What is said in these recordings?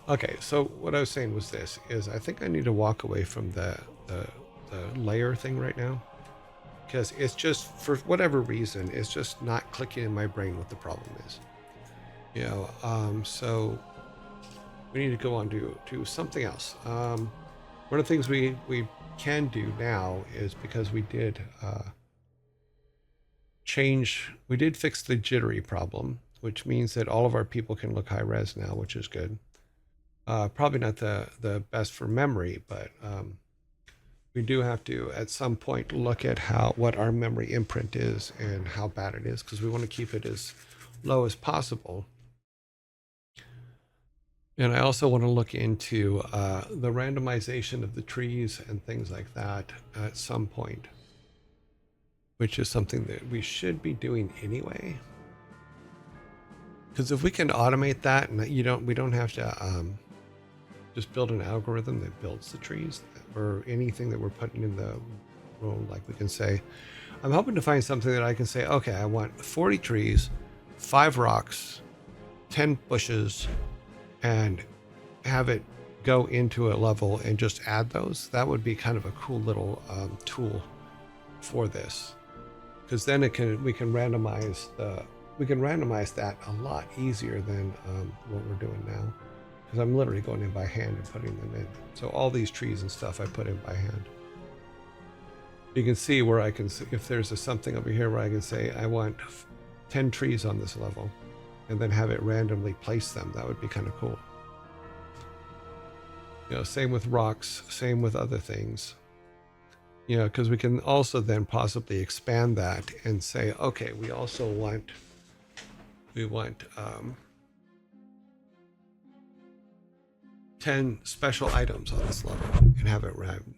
Okay, so what I was saying was this, is I think I need to walk away from the layer thing right now. Because it's just, for whatever reason, it's just not clicking in my brain what the problem is. So we need to go on to something else. One of the things we can do now is, because we did we did fix the jittery problem, which means that all of our people can look high res now, which is good. Probably not the best for memory, but we do have to at some point look at what our memory imprint is and how bad it is, because we want to keep it as low as possible. And I also want to look into the randomization of the trees and things like that at some point, which is something that we should be doing anyway. Because if we can automate that, and we don't have to just build an algorithm that builds the trees or anything that we're putting in the room, like we can say, I'm hoping to find something that I can say, okay, I want 40 trees, 5 rocks, 10 bushes, and have it go into a level and just add those. That would be kind of a cool little tool for this, because then we can randomize that a lot easier than what we're doing now. Because I'm literally going in by hand and putting them in. So all these trees and stuff I put in by hand. You can see where I can, if there's something over here where I can say I want 10 trees on this level, and then have it randomly place them. That would be kind of cool. Same with rocks, same with other things. Because we can also then possibly expand that and say, okay, we want 10 special items on this level and have it random.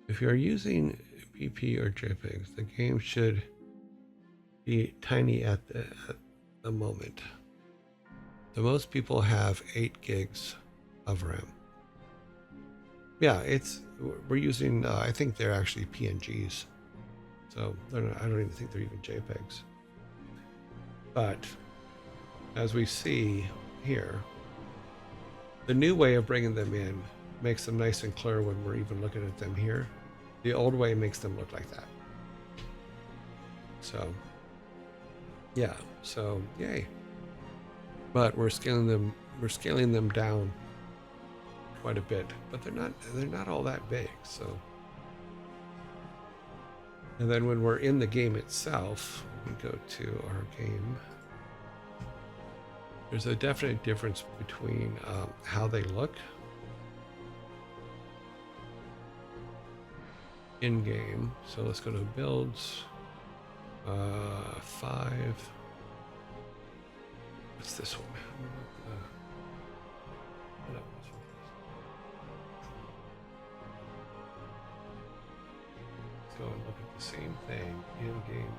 If you're using BP or JPEGs, the game should be tiny at the moment. The most people have 8 gigs of RAM. Yeah, we're using, I think they're actually PNGs. So I don't even think they're even JPEGs. But as we see here, the new way of bringing them in makes them nice and clear when we're even looking at them here. The old way makes them look like that. So, yeah, so yay. But we're scaling them down quite a bit, but they're not all that big. So, and then when we're in the game itself, we go to our game. There's a definite difference between how they look in game. So let's go to builds. 5. What's this one? Let's go and look at the same thing in game.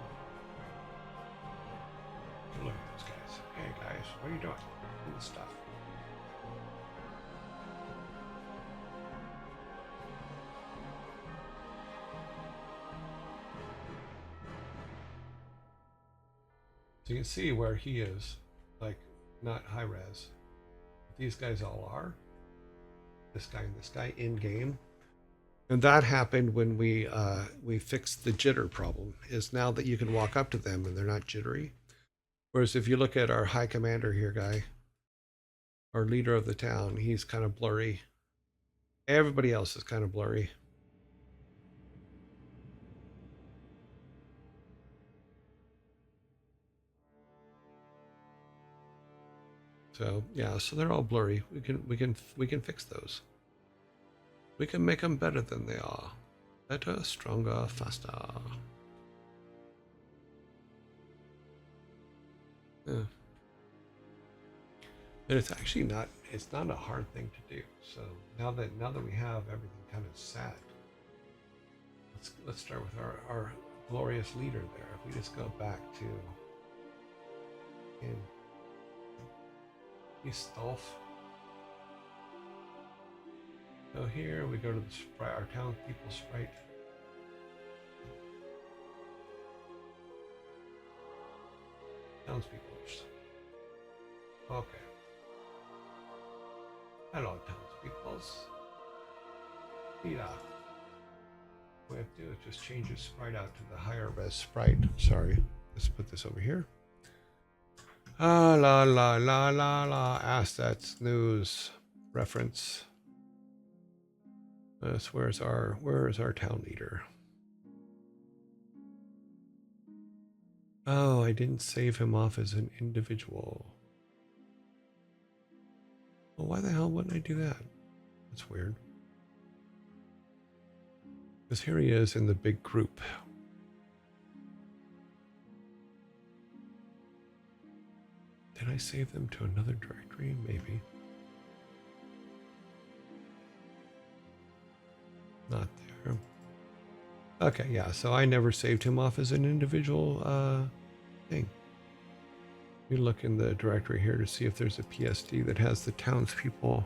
Look at those guys. Hey guys, what are you doing? Do the stuff. So you can see where he is, like, not high res. These guys all are. This guy in game. And that happened when we fixed the jitter problem. Is now that you can walk up to them and they're not jittery. Whereas if you look at our high commander here guy, our leader of the town, he's kind of blurry. Everybody else is kind of blurry. So yeah, so they're all blurry. We can fix those. We can make them better than they are. Better, stronger, faster. Yeah. And it's actually it's not a hard thing to do. So now that we have everything kind of set, let's start with our glorious leader there. If we just go back to in Istolf. So here we go to the sprite, our townspeople sprite. Townspeople. Okay. Hello, townspeoples. Yeah. What we have to do is just change the sprite out to the higher res sprite. Sorry. Let's put this over here. Ah, la la la la la. Assets, news, reference. Where is our town leader? Oh, I didn't save him off as an individual. Well, why the hell wouldn't I do that? That's weird. Because here he is in the big group. Did I save them to another directory? Maybe. Not there. Okay, yeah, so I never saved him off as an individual thing. We look in the directory here to see if there's a PSD that has the townspeople.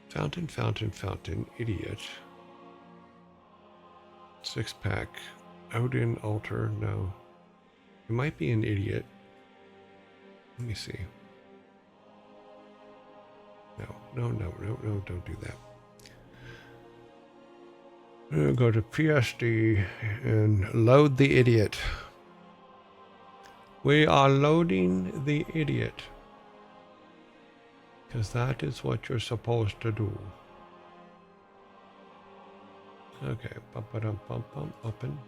Fountain, fountain, fountain, idiot. Six pack. Odin, altar, no. It might be an idiot. Let me see. No, don't do that. We'll go to PSD and load the idiot. We are loading the idiot. Because that is what you're supposed to do. Okay, open.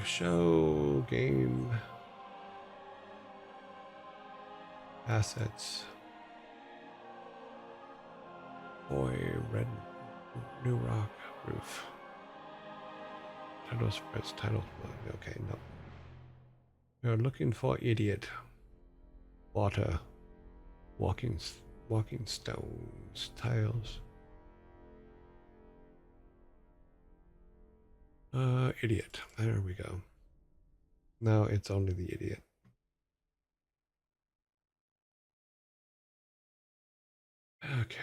Show game assets. Boy, red new rock roof. Title spreads, title. Okay, no. We are looking for idiot. Water, walking stones, tiles. Idiot. There we go. Now it's only the idiot. Okay.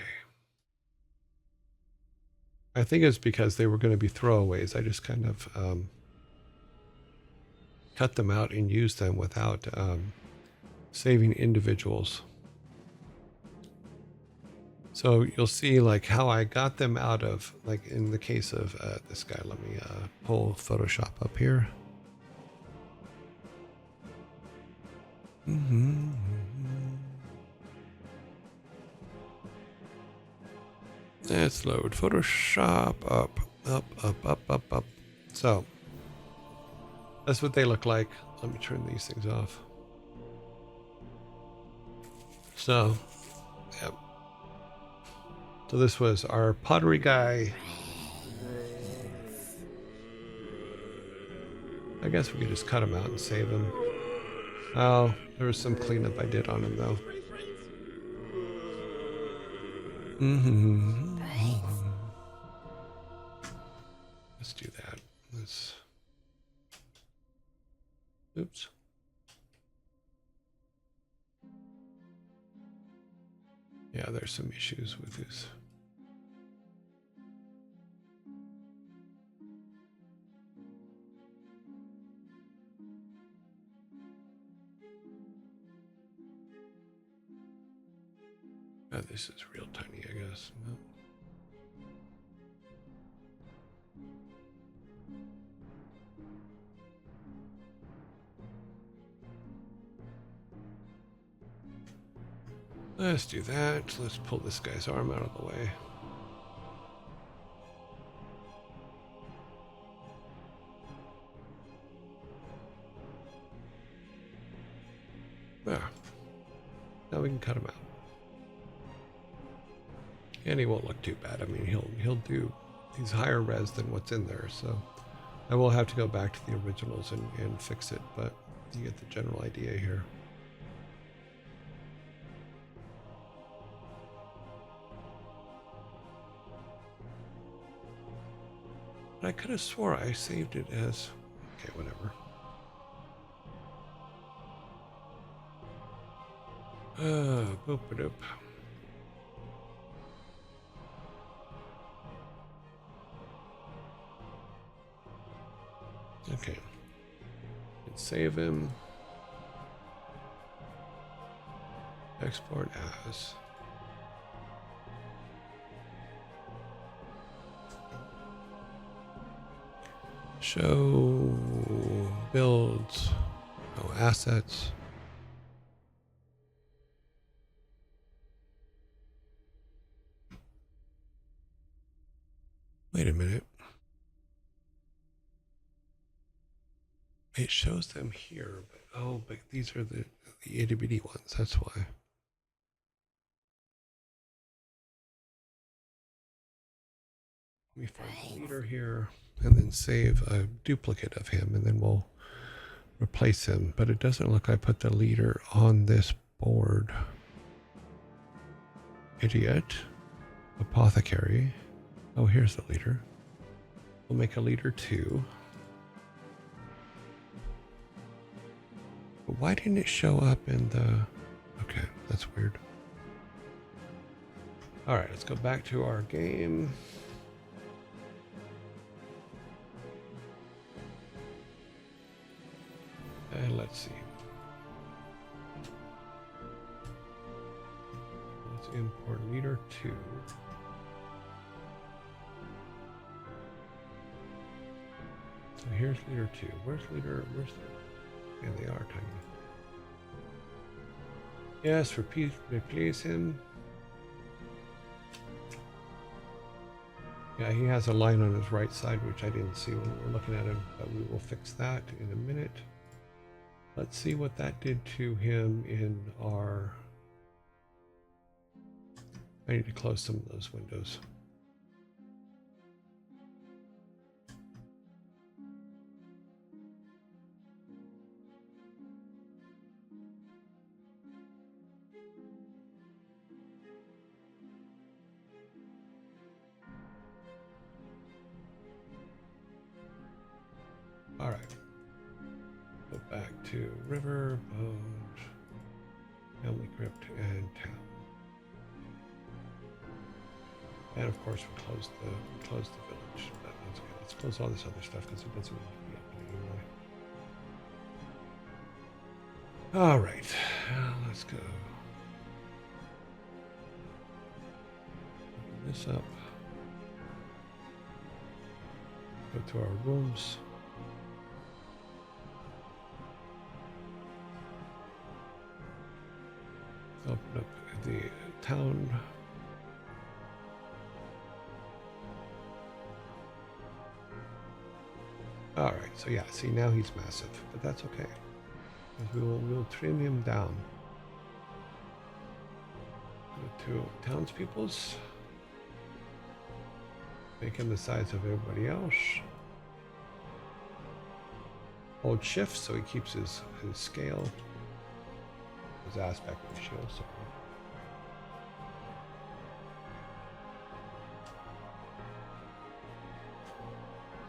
I think it's because they were going to be throwaways. I just kind of cut them out and used them without saving individuals. So you'll see like how I got them out of, like in the case of this guy. Let me pull Photoshop up here. Let's load Photoshop up. So that's what they look like. Let me turn these things off. So, yep. So this was our pottery guy. I guess we could just cut him out and save him. Oh, there was some cleanup I did on him though. Let's do that. Oops. Yeah, there's some issues with this. Oh, this is real tiny, I guess. No. Let's do that. Let's pull this guy's arm out of the way. There. Now we can cut him out. And he won't look too bad. I mean, he'll do. He's higher res than what's in there, so I will have to go back to the originals and fix it, but you get the general idea here. But I could have swore I saved it as... Okay, whatever. Boop-a-doop. Okay. Let's save him. Export as. Show builds. Oh, assets. Wait a minute. It shows them here, but oh, but these are the itty bitty ones. That's why. Let me find the leader here and then save a duplicate of him, and then we'll replace him. But it doesn't look like I put the leader on this board. Idiot. Apothecary. Oh, here's the leader. We'll make a leader 2. But why didn't it show up in the... Okay, that's weird. All right, let's go back to our game. And let's see. Let's import leader 2. So here's leader 2. Where's leader? Where's the... Yeah, they are tiny. Yes, replace him. Yeah, he has a line on his right side, which I didn't see when we were looking at him, but we will fix that in a minute. Let's see what that did to him in our... I need to close some of those windows. All right. Go back to river, boat, family crypt, and town. And of course, we close the village. But that's okay. Let's close all this other stuff because it doesn't need to be open anyway. All right, let's go. Open this up. Go to our rooms. Open up the town. All right, so yeah, see now he's massive, but that's okay. We'll trim him down. Go to townspeople's. Make him the size of everybody else. Hold shift so he keeps his scale, his aspect ratio. So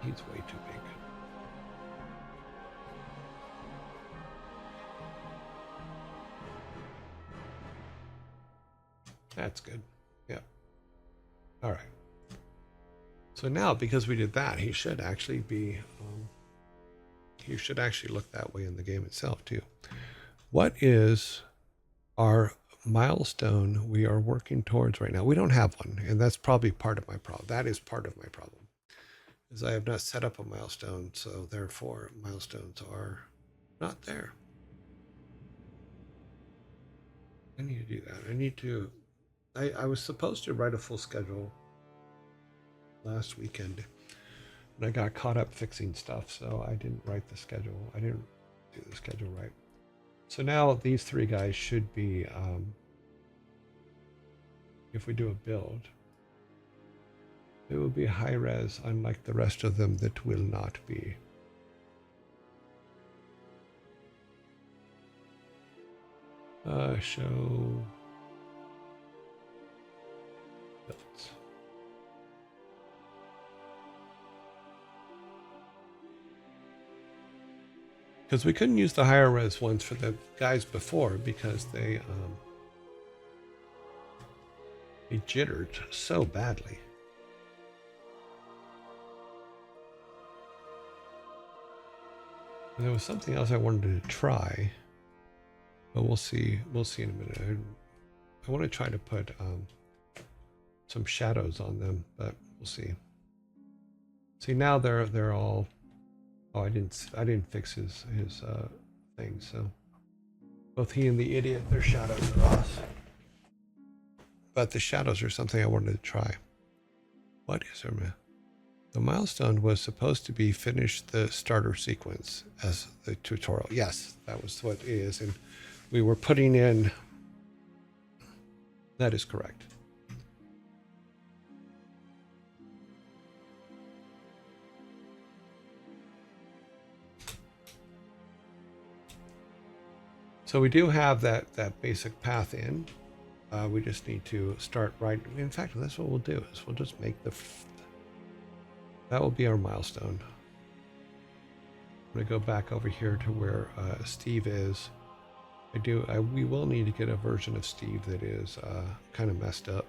he's way too big. That's good. Yeah. All right. So now, because we did that, he should actually be, he should actually look that way in the game itself too. What is our milestone we are working towards right now? We don't have one, and that's probably part of my problem. That is part of my problem, is I have not set up a milestone, so therefore milestones are not there. I need to do that. I need to, I was supposed to write a full schedule last weekend, and I got caught up fixing stuff, so I didn't write the schedule. I didn't do the schedule right. So now these 3 guys should be, if we do a build, it will be high res, unlike the rest of them that will not be. Show builds. Because we couldn't use the higher res ones for the guys before because they jittered so badly. And there was something else I wanted to try, but we'll see. We'll see in a minute. I want to try to put some shadows on them, but we'll see. See, now they're all. Oh, I didn't fix his thing. So both he and the idiot, their shadows are off. But the shadows are something I wanted to try. What is there, man? The milestone was supposed to be finish the starter sequence as the tutorial. Yes, that was what it is, and we were putting in. That is correct. So we do have that basic path in. We just need to start right. In fact, that's what we'll do. Is we'll just make that will be our milestone. I'm gonna go back over here to where Steve is. We will need to get a version of Steve that is kind of messed up.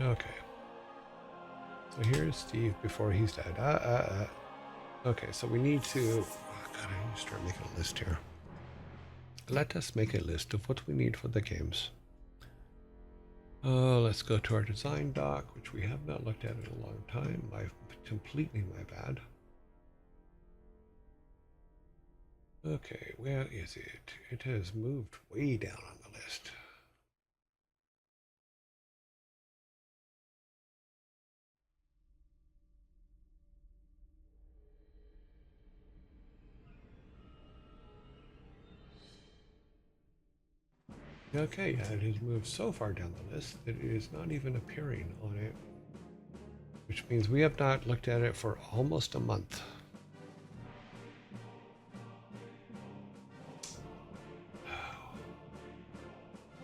Okay. So here's Steve before he's dead. Okay, so we need to. Oh God, I need to start making a list here. Let us make a list of what we need for the games. Let's go to our design doc, which we have not looked at in a long time. Completely my bad. Okay, where is it? It has moved way down on the list. Okay, yeah, it has moved so far down the list that it is not even appearing on it, which means we have not looked at it for almost a month.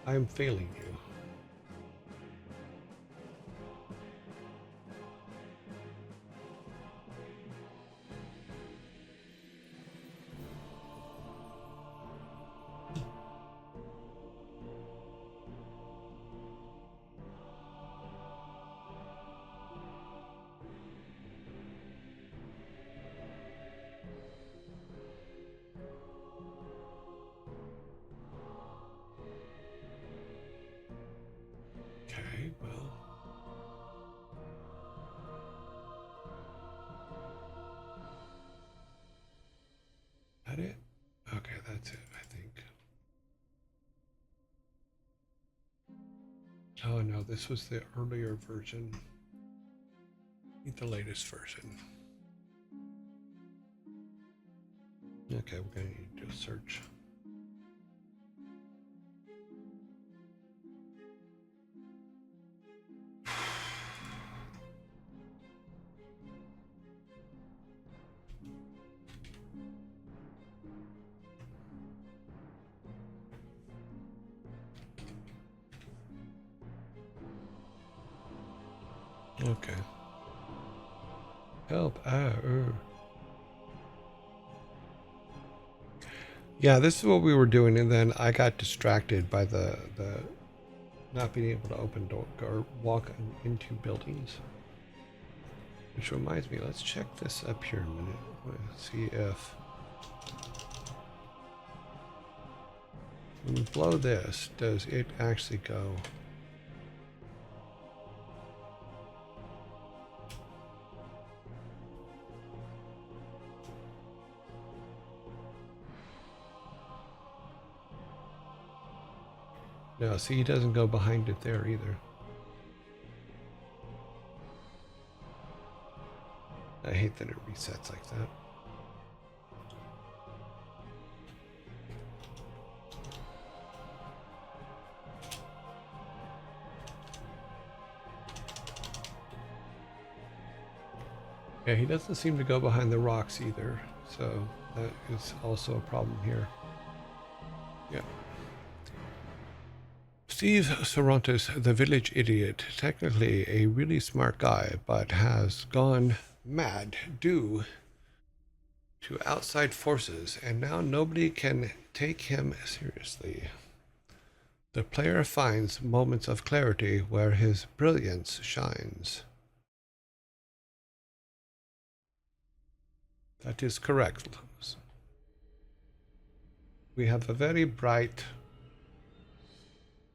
I'm failing you. Okay, well. That it? Okay, that's it, I think. Oh no, this was the earlier version. Need the latest version. Okay, we're gonna need to do a search. Okay. Help. Yeah, this is what we were doing, and then I got distracted by the not being able to open door or walk into buildings. Which reminds me, let's check this up here a minute. Let's see if when we blow this, does it actually go? No, see, he doesn't go behind it there either. I hate that it resets like that. Yeah, he doesn't seem to go behind the rocks either. So that is also a problem here. Yeah. Steve Sorontis, the village idiot, technically a really smart guy, but has gone mad due to outside forces, and now nobody can take him seriously. The player finds moments of clarity where his brilliance shines. That is correct. We have a very bright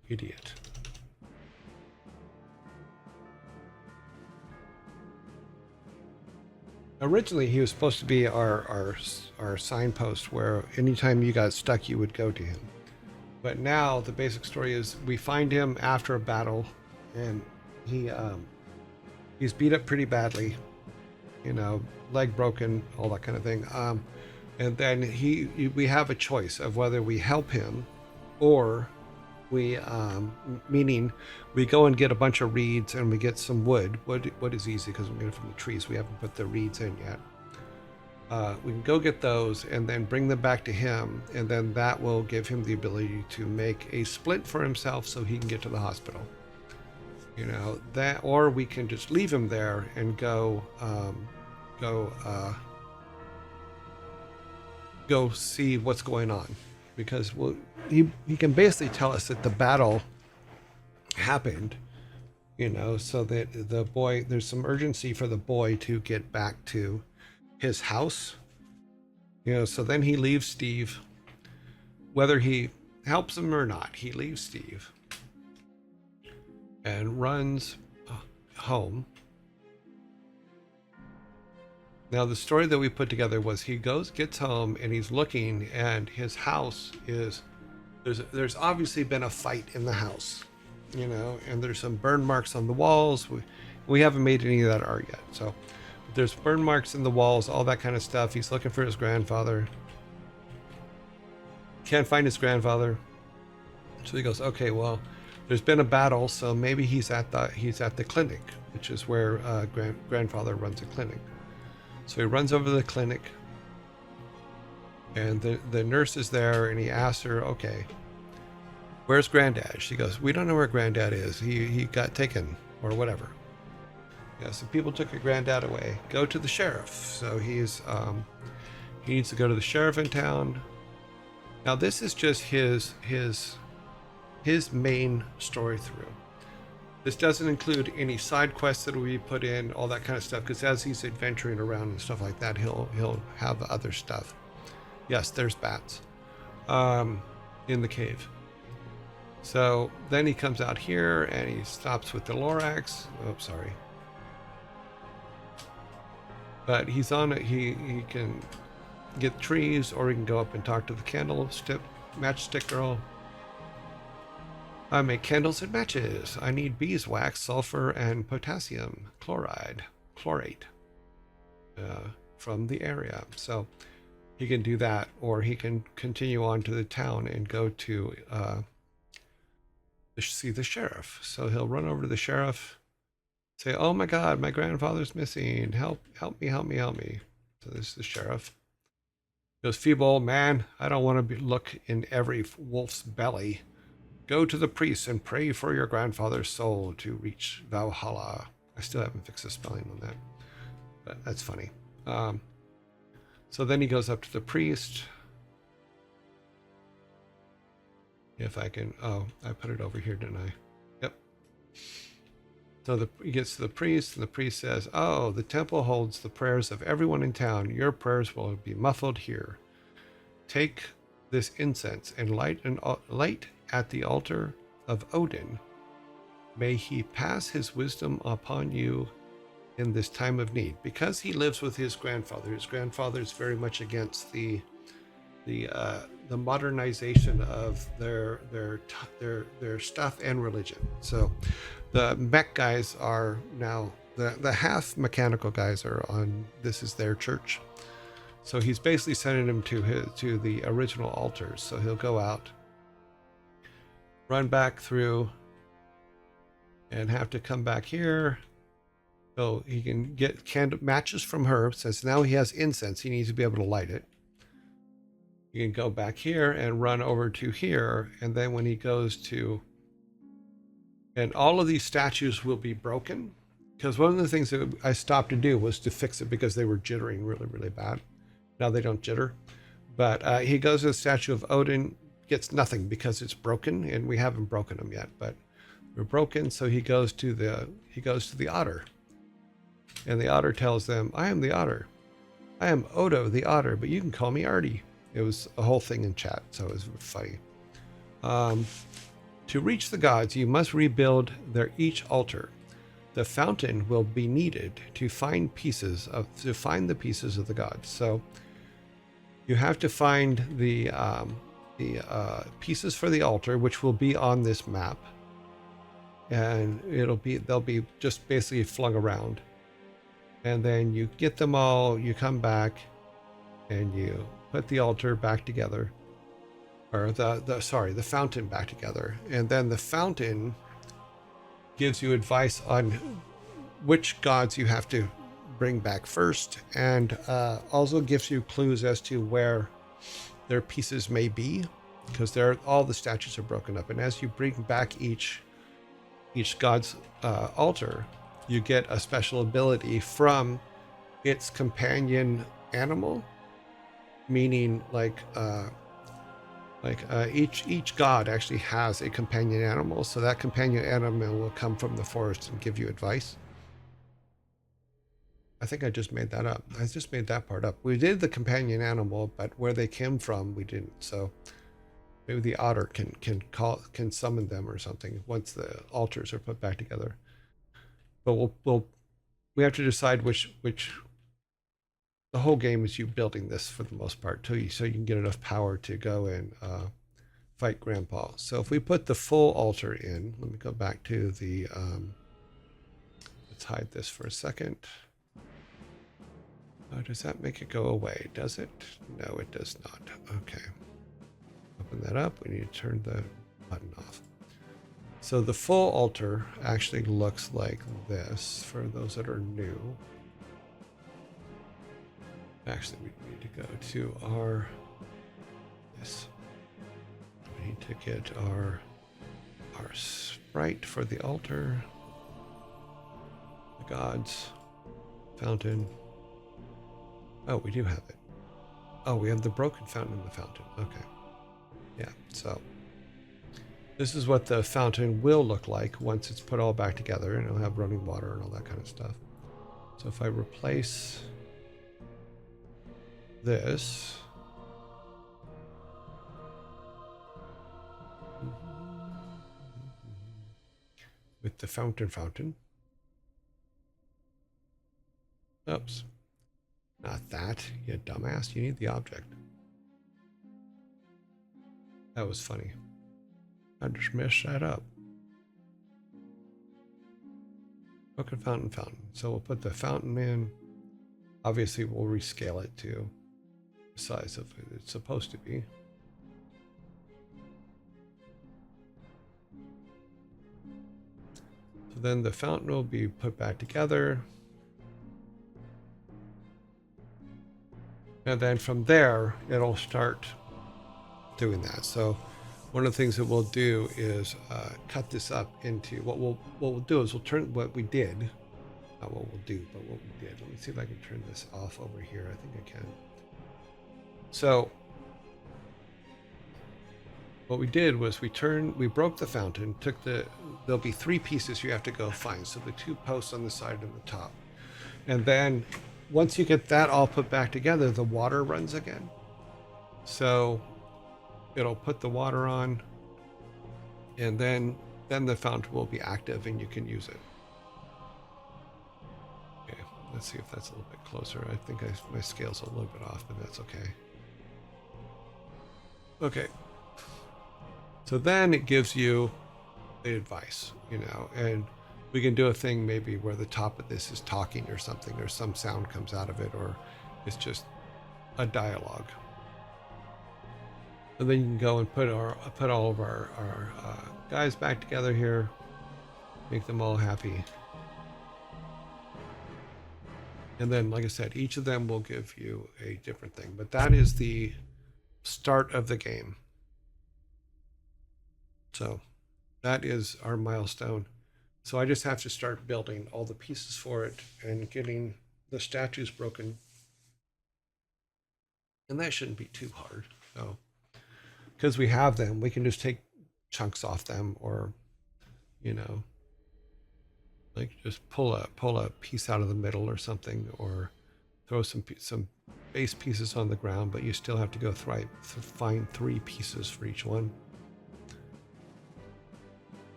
idiot. Originally, he was supposed to be our signpost where anytime you got stuck, you would go to him. But now the basic story is we find him after a battle, and he's beat up pretty badly, leg broken, all that kind of thing. And then we have a choice of whether we help him, or we meaning we go and get a bunch of reeds and we get some wood. Wood is easy because we get it from the trees. We haven't put the reeds in yet. We can go get those and then bring them back to him, and then that will give him the ability to make a splint for himself so he can get to the hospital. That, or we can just leave him there and go see what's going on, because he can basically tell us that the battle happened, so that the boy, there's some urgency for the boy to get back to his house, so then he leaves Steve. Whether he helps him or not, he leaves Steve and runs home. Now, the story that we put together was he gets home, and he's looking, and his house is, there's obviously been a fight in the house, and there's some burn marks on the walls. We haven't made any of that art yet, so there's burn marks in the walls, all that kind of stuff. He's looking for his grandfather. Can't find his grandfather. So he goes, okay, well, there's been a battle, so maybe he's at the clinic, which is where grandfather runs a clinic. So he runs over to the clinic, and the nurse is there, and he asks her, okay, where's Granddad? She goes, we don't know where Granddad is. He got taken, or whatever. Yeah, so people took your Granddad away. Go to the sheriff. So he needs to go to the sheriff in town. Now this is just his main story through. This doesn't include any side quests that will be put in, all that kind of stuff, because as he's adventuring around and stuff like that, he'll have other stuff. Yes, there's bats in the cave. So then he comes out here and he stops with the Lorax. Oh, sorry. But he's on it. He can get trees, or he can go up and talk to the matchstick girl. I make candles and matches. I need beeswax, sulfur, and potassium chlorate from the area. So he can do that, or he can continue on to the town and go to see the sheriff. So he'll run over to the sheriff, say, oh my God, my grandfather's missing. Help me. So this is the sheriff. He goes, feeble old man, I don't want to look in every wolf's belly. Go to the priest and pray for your grandfather's soul to reach Valhalla. I still haven't fixed the spelling on that, but that's funny. So then he goes up to the priest. If I can, I put it over here, didn't I? Yep. So he gets to the priest, and the priest says, oh, the temple holds the prayers of everyone in town. Your prayers will be muffled here. Take this incense and light at the altar of Odin. May he pass his wisdom upon you in this time of need. Because he lives with his grandfather. His grandfather is very much against the modernization of their stuff and religion. So the mech guys are now the half mechanical guys are on. This is their church. So he's basically sending him to the original altars. So he'll go out, run back through, and have to come back here So he can get matches from her. Since now he has incense, he needs to be able to light it. You can go back here and run over to here, and then when he goes to, and all of these statues will be broken, because one of the things that I stopped to do was to fix it because they were jittering really, really bad. Now they don't jitter. But he goes to the statue of Odin, gets nothing because it's broken, and we haven't broken them yet, but we're broken. So he goes to the otter, and the otter tells them, "I am the otter. I am Odo the otter, but you can call me Artie." It was a whole thing in chat, so it was funny. To reach the gods, you must rebuild their each altar. The fountain will be needed to find the pieces of the gods. So you have to find the pieces for the altar, which will be on this map, and they'll be just basically flung around. And then you get them all. You come back, and you put the altar back together, or the fountain back together, and then the fountain gives you advice on which gods you have to bring back first, and also gives you clues as to where their pieces may be, because all the statues are broken up, and as you bring back each god's altar, you get a special ability from its companion animal, meaning each god actually has a companion animal, so that companion animal will come from the forest and give you advice. I think I just made that up. I just made that part up. We did the companion animal, but where they came from, we didn't. So maybe the otter can summon them or something once the altars are put back together. But we have to decide which. The whole game is you building this for the most part, so you can get enough power to go and fight Grandpa. So if we put the full altar in, let me go back to the. Let's hide this for a second. Does that make it go away? Does it? No, it does not. Okay. Open that up. We need to turn the button off. So the full altar actually looks like this for those that are new. Actually, we need to go to this. We need to get our sprite for the altar, the gods, fountain. Oh, we do have it. Oh, we have the broken fountain in the fountain. Okay. Yeah, so this is what the fountain will look like once it's put all back together, and it'll have running water and all that kind of stuff. So if I replace this with the fountain. Oops. Not that, you dumbass. You need the object. That was funny. I just messed that up. Broken fountain. So we'll put the fountain in. Obviously, we'll rescale it to the size of it it's supposed to be. So then the fountain will be put back together. And then from there, it'll start doing that. So one of the things that we'll do is cut this up into what we'll do is we'll turn what we did, not what we'll do, but what we did. Let me see if I can turn this off over here. I think I can. So what we did was we broke the fountain, there'll be 3 pieces you have to go find. So the 2 posts on the side and the top. And then once you get that all put back together, the water runs again. So it'll put the water on, and then the fountain will be active and you can use it. Okay, let's see if that's a little bit closer. I think my scale's a little bit off, but that's okay. Okay. So then it gives you the advice, and we can do a thing maybe where the top of this is talking or something, or some sound comes out of it, or it's just a dialogue. And then you can go and put all of our guys back together here, make them all happy. And then, like I said, each of them will give you a different thing. But that is the start of the game. So that is our milestone. So I just have to start building all the pieces for it and getting the statues broken. And that shouldn't be too hard. So, because we have them, we can just take chunks off them, or, you know, like just pull a piece out of the middle or something, or throw some base pieces on the ground. But you still have to go find 3 pieces for each one.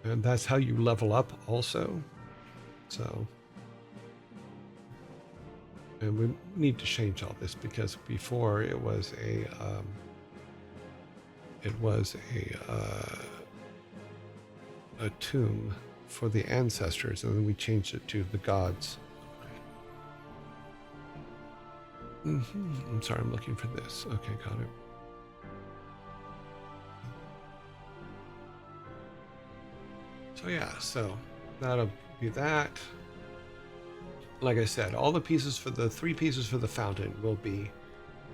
And that's how you level up also. So, and we need to change all this, because before it was a tomb for the ancestors, and then we changed it to the gods. I'm sorry, I'm looking for this. Okay, got it. So yeah, so that'll be that. Like I said, all the pieces for the 3 pieces for the fountain will be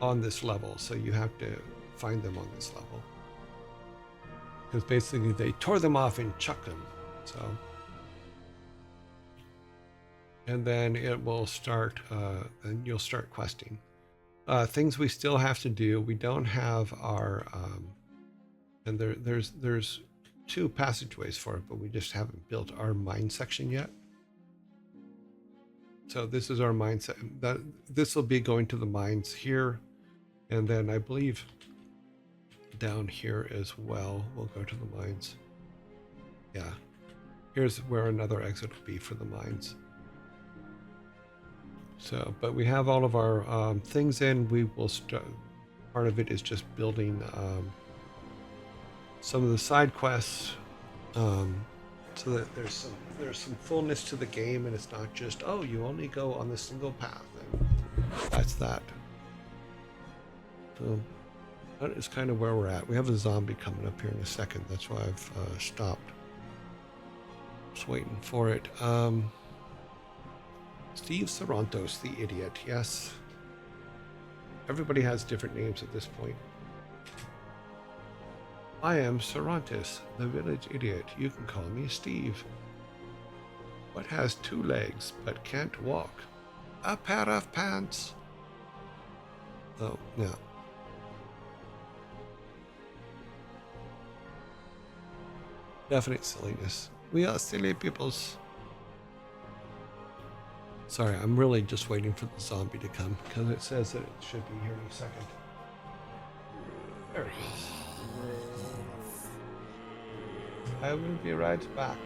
on this level, so you have to find them on this level. Because basically they tore them off and chucked them. So, and then it will start, and you'll start questing. Things we still have to do. We don't have our, and there's 2 passageways for it, but we just haven't built our mine section yet. So this is our mine set. This will be going to the mines here, and then I believe down here as well we'll go to the mines. Yeah, here's where another exit will be for the mines. So, but we have all of our things in. We will start. Part of it is just building some of the side quests, so that there's some fullness to the game, and it's not just, oh, you only go on this single path, and that's that. So that is kind of where we're at. We have a zombie coming up here in a second. That's why I've stopped. Just waiting for it. Steve Sarantos, the idiot. Yes. Everybody has different names at this point. I am Sarantis, the village idiot. You can call me Steve. What has 2 legs but can't walk? A pair of pants. Oh, yeah. Definite silliness. We are silly peoples. Sorry, I'm really just waiting for the zombie to come, because it says that it should be here in a second. There it is. I will be right back.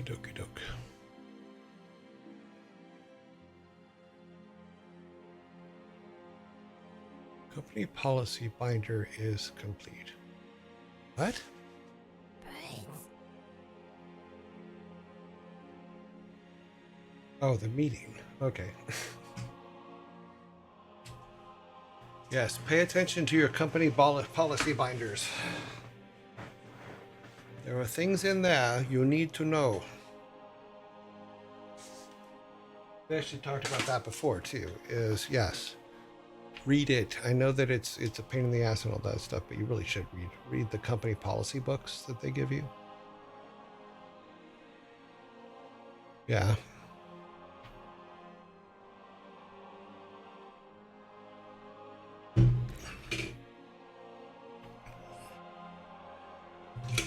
dokie doke. Company policy binder is complete. What? Oh, the meeting. Okay. Yes, pay attention to your company policy binders. There are things in there you need to know. We actually talked about that before too. Is yes, read it. I know that it's a pain in the ass and all that stuff, but you really should read the company policy books that they give you. Yeah.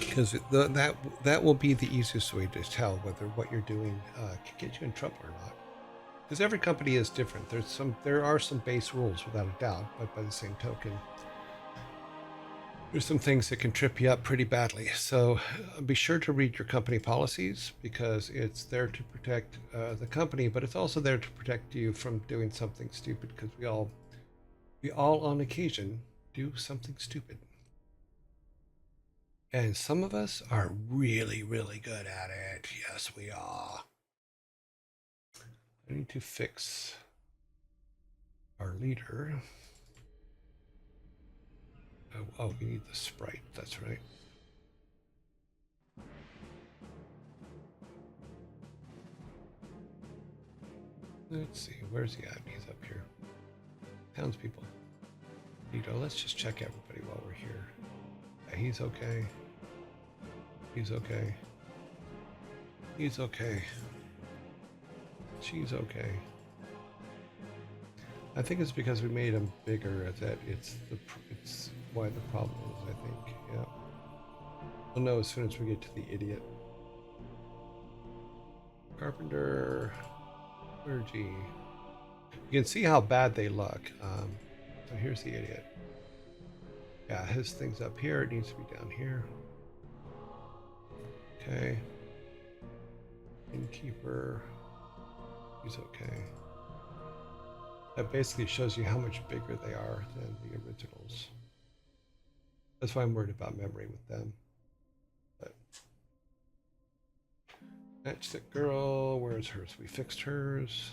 Because that will be the easiest way to tell whether what you're doing can get you in trouble or not. Because every company is different. There are some base rules without a doubt, but by the same token, there's some things that can trip you up pretty badly. So be sure to read your company policies because it's there to protect the company, but it's also there to protect you from doing something stupid. Because we all on occasion do something stupid. And some of us are really, really good at it. Yes, we are. I need to fix our leader. Oh, we need the sprite. That's right. Let's see. Where's he at? He's up here. Townspeople. Vito, let's just check everybody while we're here. Yeah, he's okay. He's okay. He's okay. She's okay. I think it's because we made him bigger that it's why the problem is, I think. Yeah. We'll know as soon as we get to the idiot. Carpenter. Clergy. You can see how bad they look. So here's the idiot. Yeah, his thing's up here. It needs to be down here. Okay. Innkeeper. He's okay. That basically shows you how much bigger they are than the originals. That's why I'm worried about memory with them. But matchstick girl, where's hers? We fixed hers.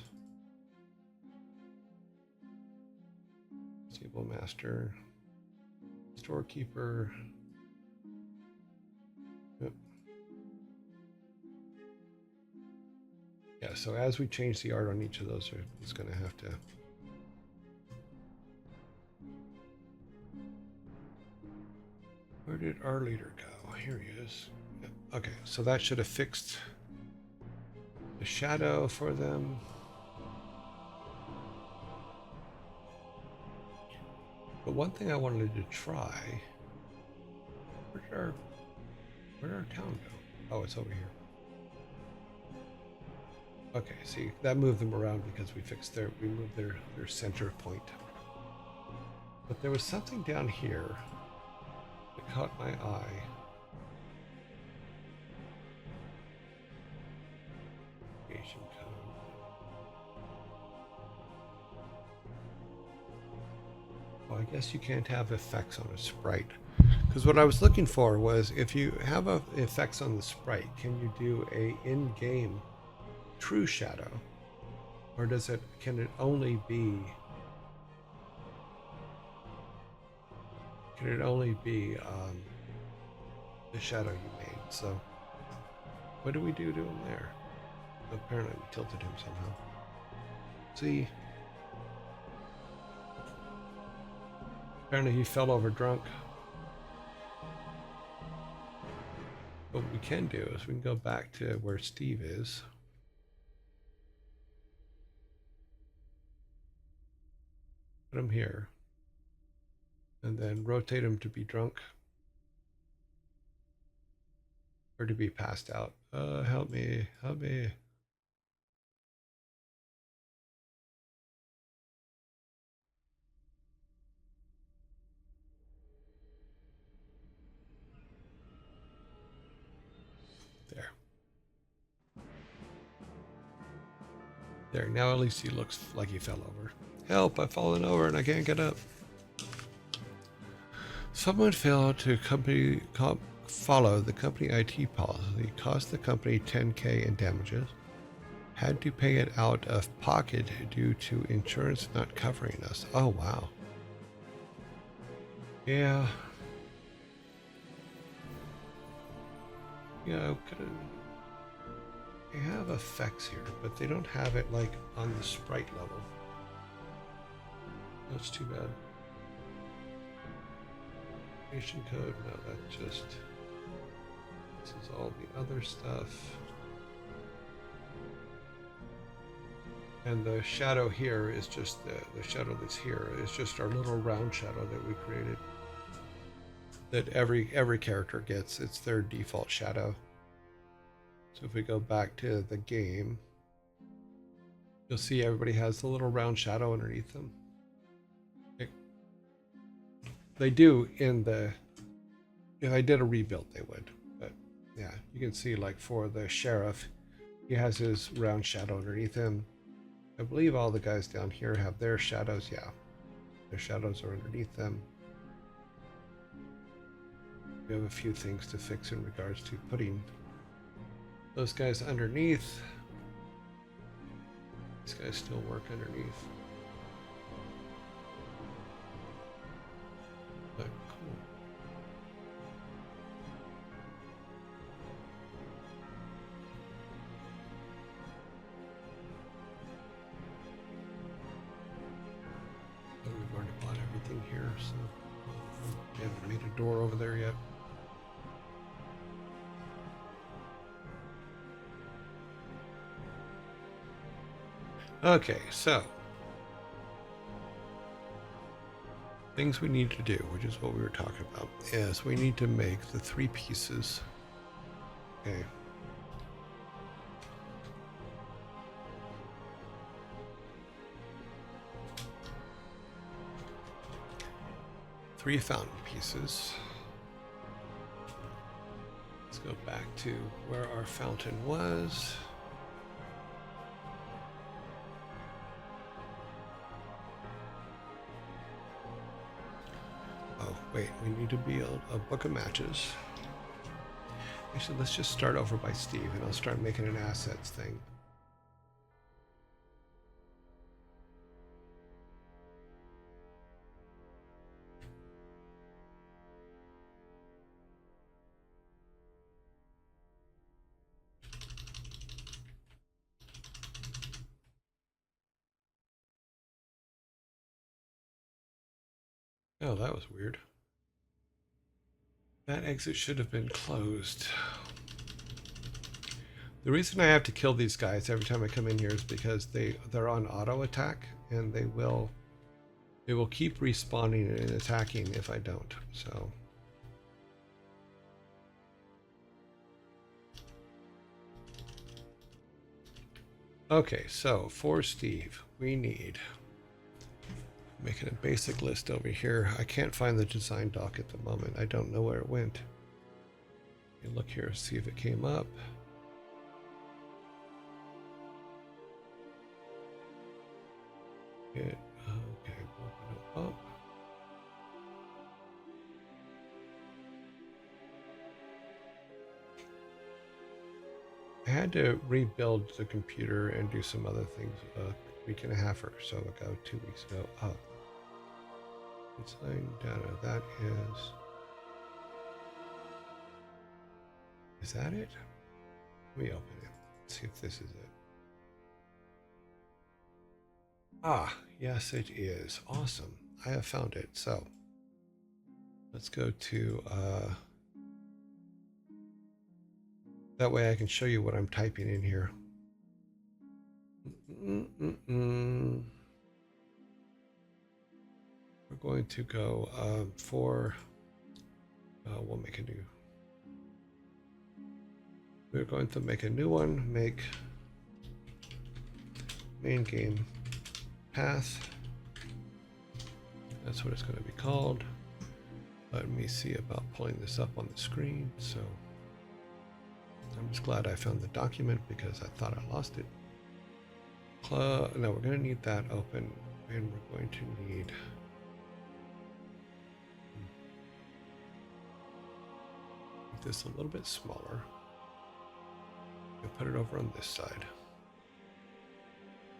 Stable master. Storekeeper. Yep. Yeah, so as we change the art on each of those, it's going to have to. Where did our leader go? Here he is. Yep. Okay, so that should have fixed the shadow for them. But one thing I wanted to try. Where'd our town go? Oh, it's over here. Okay, see, that moved them around because we moved their center point. But there was something down here that caught my eye. Asian code. Well, I guess you can't have effects on a sprite. Because what I was looking for was if you have effects on the sprite, can you do a in-game true shadow? Or can it only be the shadow you made? So what do we do to him there? Apparently we tilted him somehow. See? Apparently he fell over drunk. What we can do is we can go back to where Steve is. Put him here. And then rotate him to be drunk. Or to be passed out. Help me. Help me. There. There, now at least he looks like he fell over. Help, I've fallen over and I can't get up. Someone failed to follow the company IT policy, cost the company $10K in damages, had to pay it out of pocket due to insurance not covering us. Oh, wow. Yeah. Yeah, they have effects here, but they don't have it like on the sprite level. That's too bad. Nation code, no, that's just, this is all the other stuff. And the shadow here is just the shadow that's here is just our little round shadow that we created. That every character gets. It's their default shadow. So if we go back to the game, you'll see everybody has the little round shadow underneath them. They do in the, if I did a rebuild, they would. But yeah, you can see like for the sheriff, he has his round shadow underneath him. I believe all the guys down here have their shadows. Yeah, their shadows are underneath them. We have a few things to fix in regards to putting those guys underneath. These guys still work underneath. But cool. So we've already bought everything here, so we haven't made a door over there yet. Okay, so things we need to do, which is what we were talking about, is we need to make the 3 pieces. Okay. Three fountain pieces. Let's go back to where our fountain was. Oh, wait, we need to build a book of matches. Actually, let's just start over by Steve, and I'll start making an assets thing. Oh, that was weird. That exit should have been closed. The reason I have to kill these guys every time I come in here is because they're on auto attack, and they will keep respawning and attacking if I don't. So okay, so for Steve, we need, making a basic list over here. I can't find the design doc at the moment. I don't know where it went. You look here, see if it came up. Okay, open it up. I had to rebuild the computer and do some other things a week and a half or so ago, 2 weeks ago. Oh, design data, that is that it? Let me open it, see if this is it. Ah, yes it is. Awesome, I have found it. So let's go to that way I can show you what I'm typing in here. We're going to go we'll make a new. We're going to make a new one. Make main game path. That's what it's going to be called. Let me see about pulling this up on the screen. So I'm just glad I found the document because I thought I lost it. No, we're going to need that open, and we're going to need make this a little bit smaller and put it over on this side.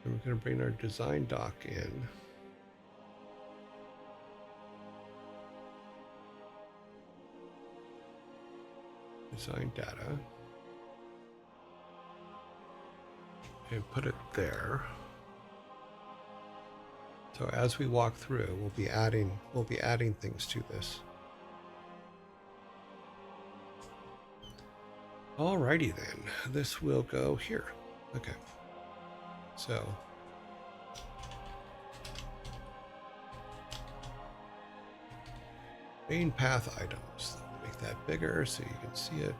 And we're going to bring our design dock in. Design data. And put it there. So as we walk through, we'll be adding things to this. Alrighty then, this will go here. Okay. So main path items. Make that bigger so you can see it.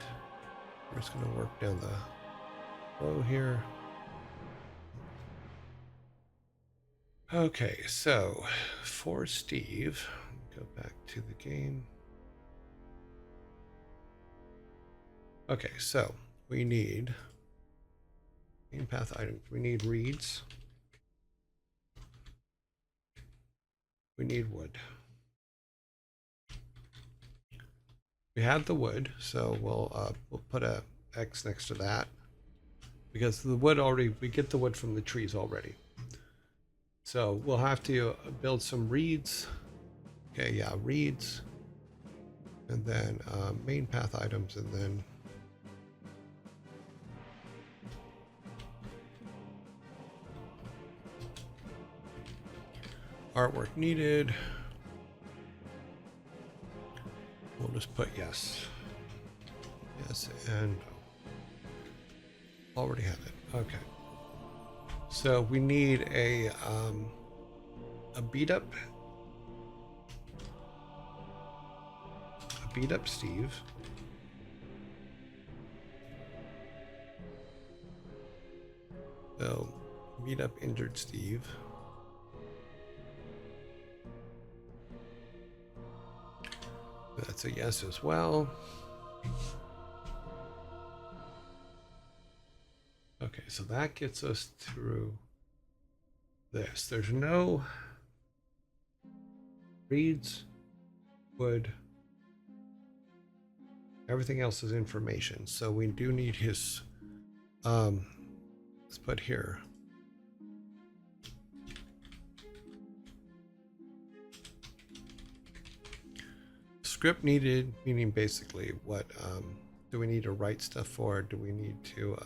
We're just going to work down the row here. Okay, so for Steve, go back to the game. Okay, so we need main path items. We need reeds. We need wood. We have the wood, so we'll put a X next to that because the wood already, we get the wood from the trees already. So we'll have to build some reeds. Okay, yeah, reeds. And then main path items, and then artwork needed. We'll just put yes. Yes, and already have it. Okay. So we need a beat up Steve. So beat up injured Steve. That's a yes as well. Okay, so that gets us through this. There's no reeds, wood. Everything else is information. So we do need his, let's put here. Script needed, meaning basically what, do we need to write stuff for it? Do we need to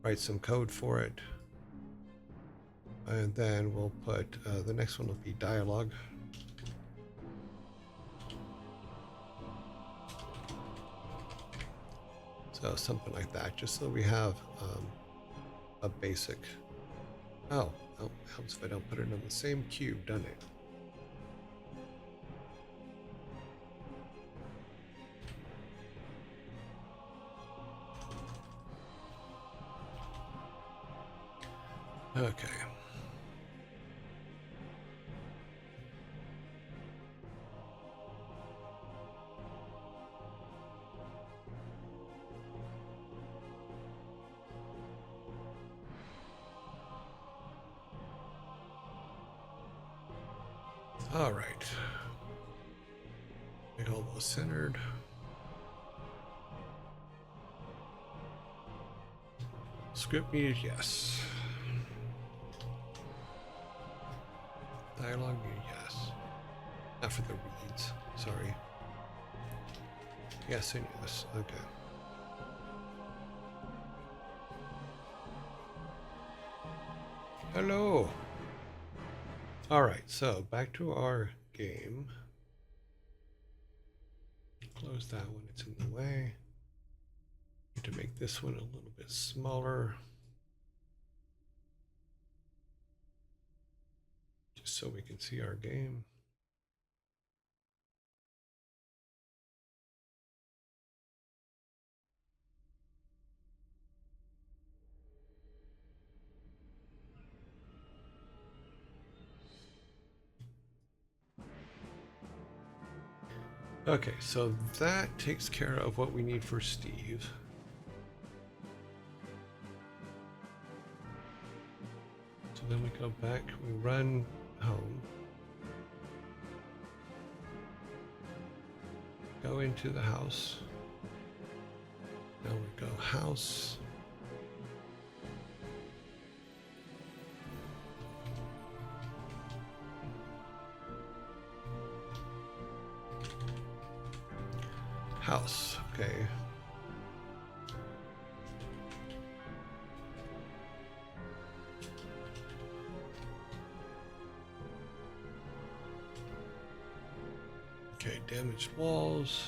write some code for it? And then we'll put, the next one will be dialogue. So something like that, just so we have a basic. Oh, helps if I don't put it on the same cube, doesn't it? Okay. All right. Get almost centered. Script needed, yes. Dialogue needed, yes. Not for the reads, sorry. Yes and yes, okay. Hello. All right, so back to our game. Close that one, it's in the way. Need to make this one a little bit smaller. Just so we can see our game. Okay, so that takes care of what we need for Steve. go back, we run home. Go into the house. Now we go house. House, okay. Okay, damaged walls.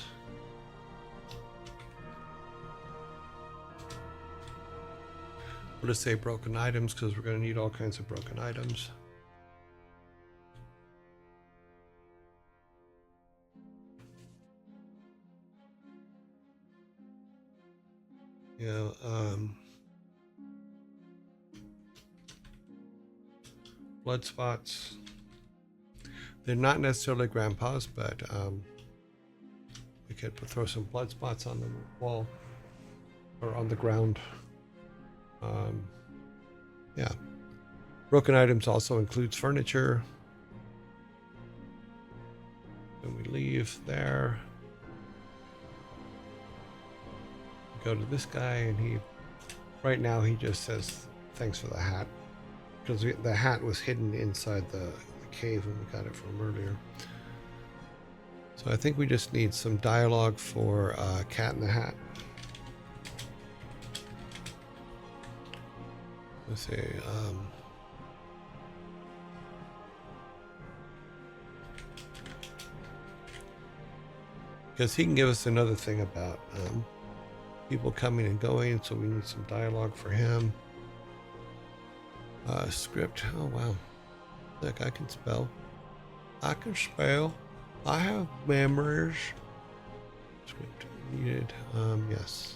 We'll just say broken items because we're going to need all kinds of broken items. Yeah, blood spots. They're not necessarily grandpa's, but we could throw some blood spots on the wall or on the ground. Yeah. Broken items also includes furniture. Then we leave there. Go to this guy, and right now he just says thanks for the hat, because the hat was hidden inside the cave when we got it from earlier. So I think we just need some dialogue for Cat in the Hat. Let's say because he can give us another thing about people coming and going, so we need some dialogue for him. Script. Oh wow, look, I can spell. I can spell. I have memories. Script needed. Yes,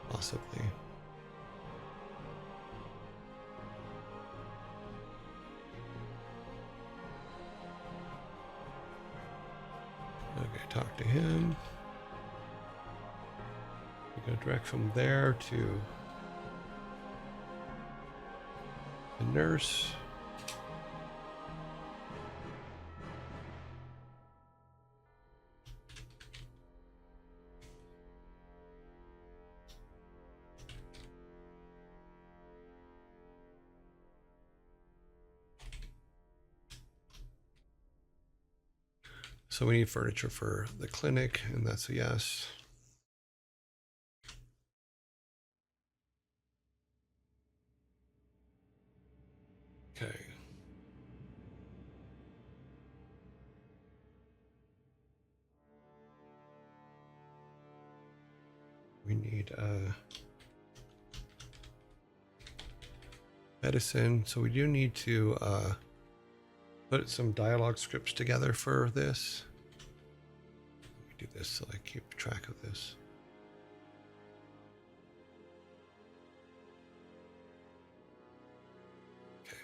possibly. Okay, talk to him. We go direct from there to the nurse. So we need furniture for the clinic, and that's a yes. Okay. We need medicine. So we do need to put some dialogue scripts together for this. Let me do this so I keep track of this. Okay.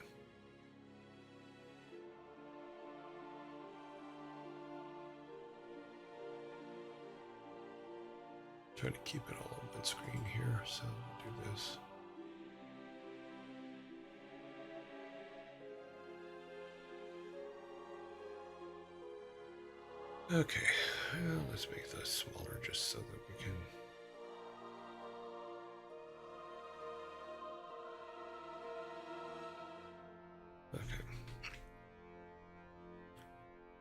Try to keep it all on one screen here, so we'll do this. Okay, well, let's make this smaller just so that we can. Okay.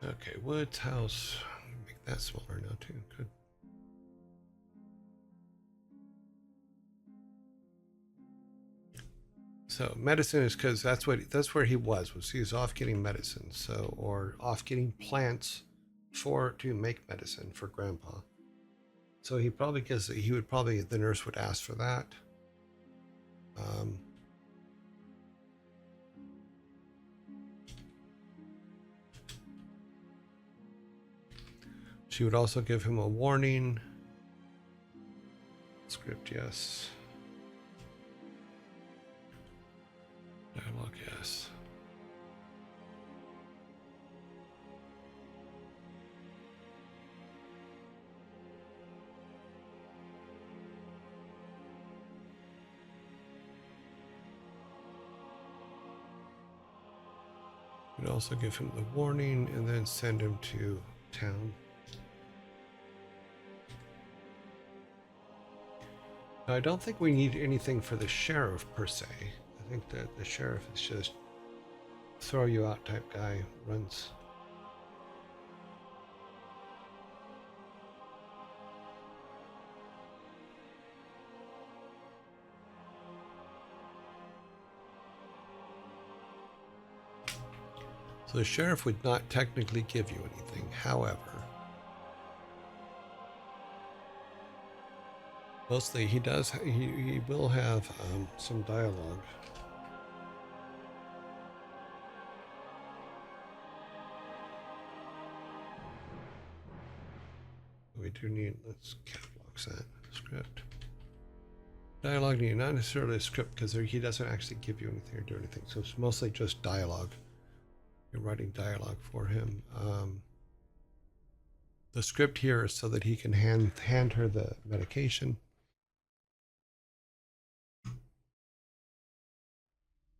Okay, Woods house. Make that smaller now too. Good. So medicine is because that's where he was he was off getting medicine, so or off getting plants to make medicine for Grandpa. So he probably the nurse would ask for that. She would also give him a warning. Script, yes. Dialogue, yes. also give him the warning and then send him to town. Now, I don't think we need anything for the sheriff per se. I think that the sheriff is just throw you out type guy, runs. So the sheriff would not technically give you anything. However, mostly he will have some dialogue. We do need, let's catalog that script. Dialogue need not necessarily a script because he doesn't actually give you anything or do anything. So it's mostly just dialogue. You're writing dialogue for him. The script here is so that he can hand her the medication.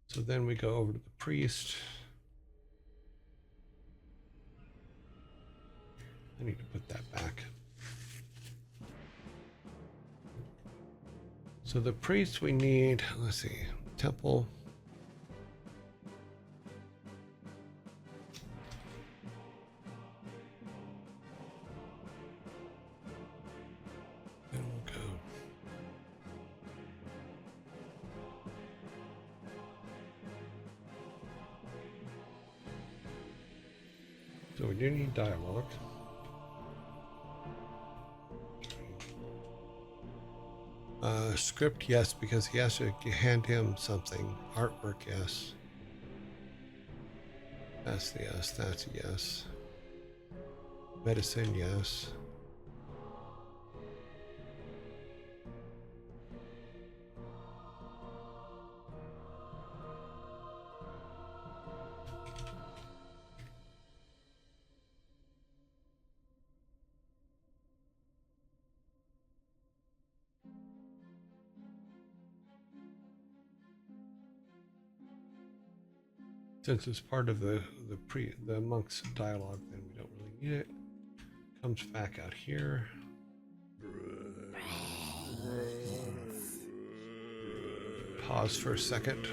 So then we go over to the priest. I need to put that back. So the priest we need, let's see, temple. Then we'll go. So we do need dialogue. Script, yes, because he has to hand him something. Artwork, yes. That's a yes, that's a yes. Medicine, yes. Since it's part of the monk's dialogue, then we don't really need it. Comes back out here. Pause for a second.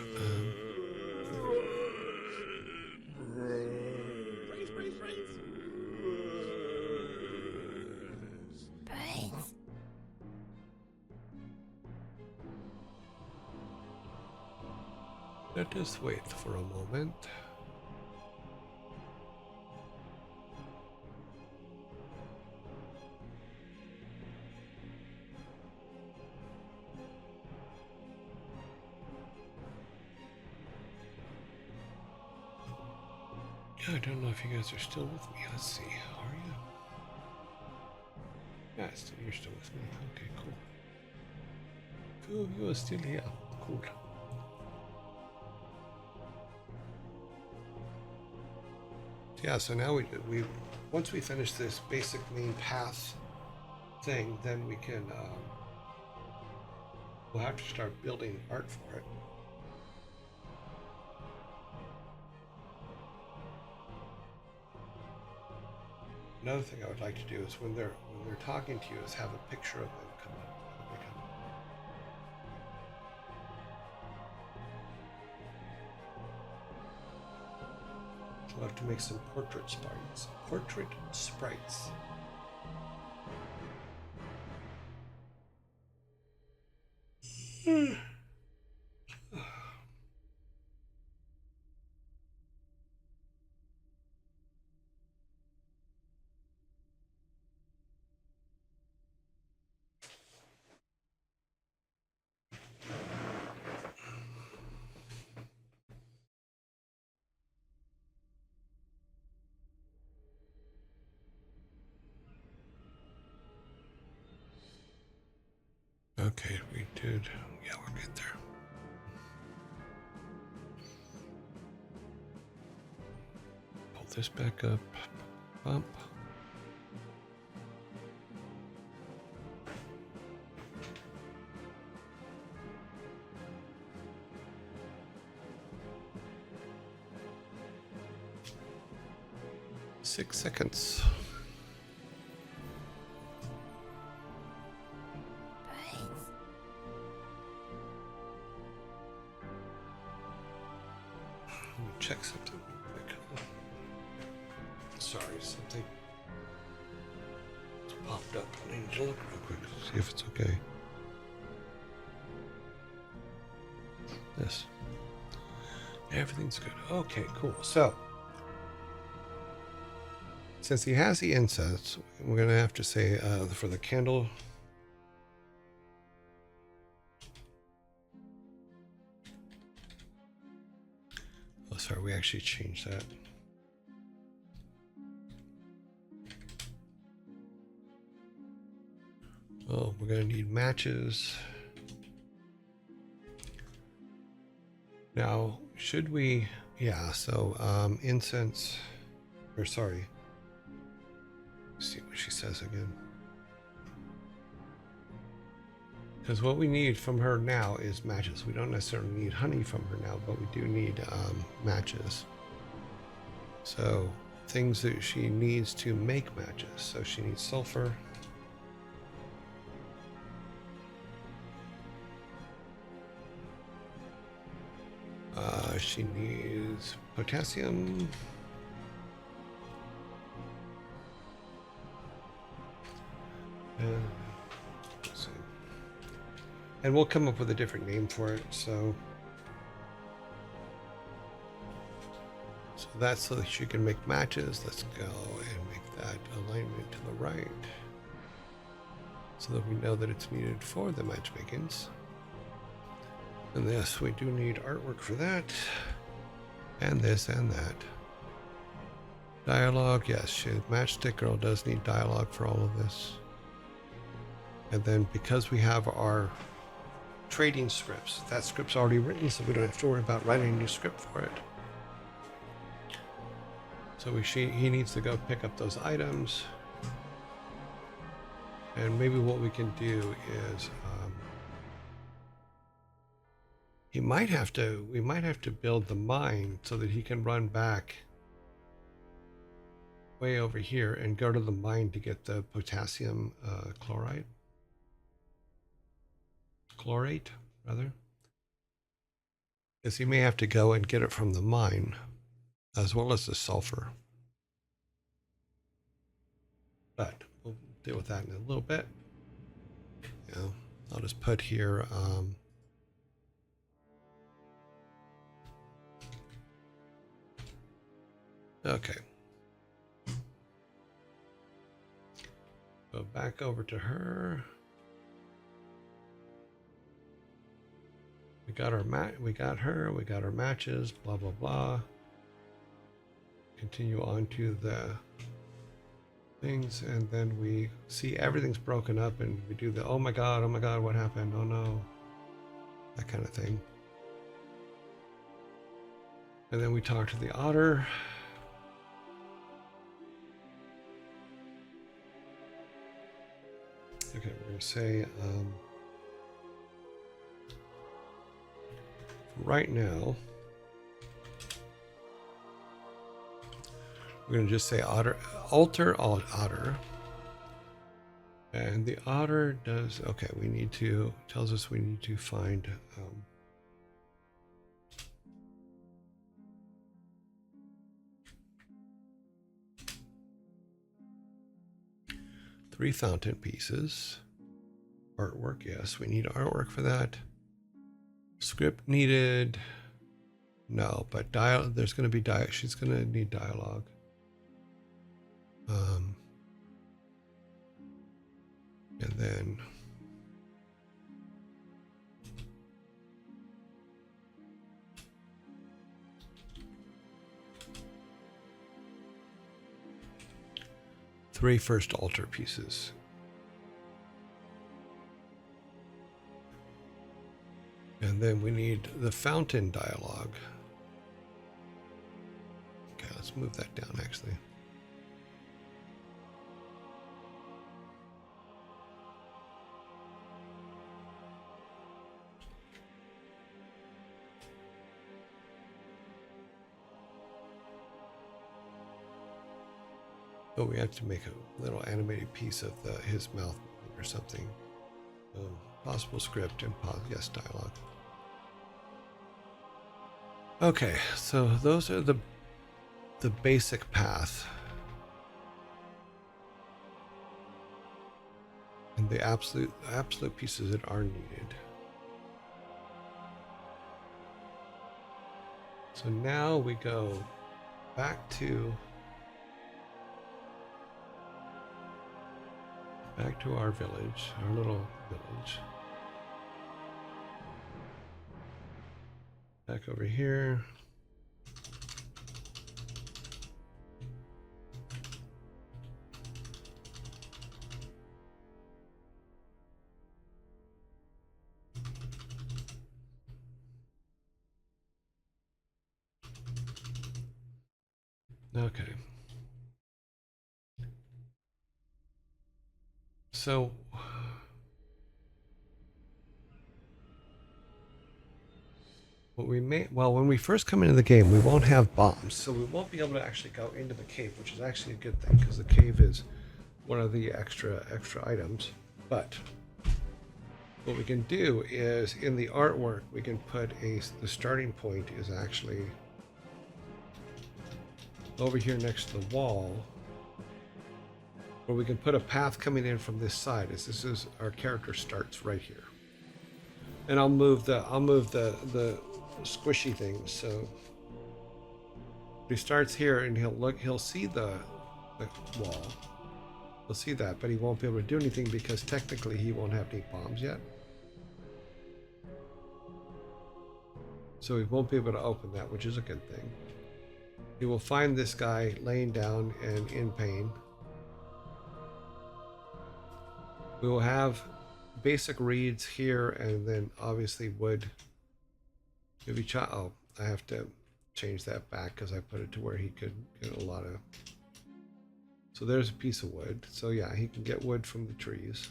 Let us wait for a moment. I don't know if you guys are still with me. Let's see. Are you? Yeah, you're still with me. Okay, cool. Cool, you are still here. Cool. Yeah, so now we once we finish this basic main path thing, then we can we'll have to start building art for it. Another thing I would like to do is when they're talking to you is have a picture of them come up. We'll have to make some portrait sprites. Portrait sprites. Okay, we did. Yeah, we're good there. Pull this back up. Bump. 6 seconds. Let me check something real quick. Sorry, something popped up. I need to look real quick, see if it's okay. This. Everything's good. Okay, cool. So, since he has the incense, we're going to have to say for the candle. Oh, sorry, we actually changed that. Oh, we're going to need matches. Now, should we, yeah, so incense, or sorry, let's see what she says again. Because what we need from her now is matches. We don't necessarily need honey from her now, but we do need matches. So things that she needs to make matches. So she needs sulfur. She needs potassium. Let's see. And we'll come up with a different name for it. So that's so that she can make matches. Let's go and make that alignment to the right so that we know that it's needed for the matchmakings. And this, we do need artwork for that. And this and that. Dialogue, yes, Matchstick Girl does need dialogue for all of this. And then because we have our trading scripts, that script's already written, so we don't have to worry about writing a new script for it. So he needs to go pick up those items. And maybe what we can do is we might have to build the mine so that he can run back way over here and go to the mine to get the potassium chlorate, rather. Because he may have to go and get it from the mine as well as the sulfur. But we'll deal with that in a little bit. Yeah, I'll just put here okay. Go back over to her. We got our we got her, we got our matches, blah blah blah. Continue on to the things, and then we see everything's broken up, and we do the oh my god, what happened? Oh no. That kind of thing. And then we talk to the otter. Okay, we're going to say right now we're going to just say alter otter, and the otter does okay. Tells us we need to find 3 fountain pieces. Artwork, yes, we need artwork for that. Script needed. No, but there's going to be she's going to need dialogue. And then three first altar pieces. And then we need the fountain dialogue. Okay, let's move that down actually. Oh, we have to make a little animated piece of his mouth or something. Possible script and yes, dialogue. Okay, so those are the basic path. And the absolute pieces that are needed. So now we go back to our village, our little village. Back over here. Okay. So what we may, well, when we first come into the game, we won't have bombs, so we won't be able to actually go into the cave, which is actually a good thing because the cave is one of the extra items. But what we can do is in the artwork we can put the starting point is actually over here next to the wall, where we can put a path coming in from this side. This is our character starts right here, and I'll move the squishy thing. So he starts here and he'll see the wall. He'll see that, but he won't be able to do anything because technically he won't have any bombs yet. So he won't be able to open that, which is a good thing. He will find this guy laying down and in pain. We will have basic reeds here, and then obviously wood. Maybe oh, I have to change that back because I put it to where he could get a lot of. So there's a piece of wood. So yeah, he can get wood from the trees.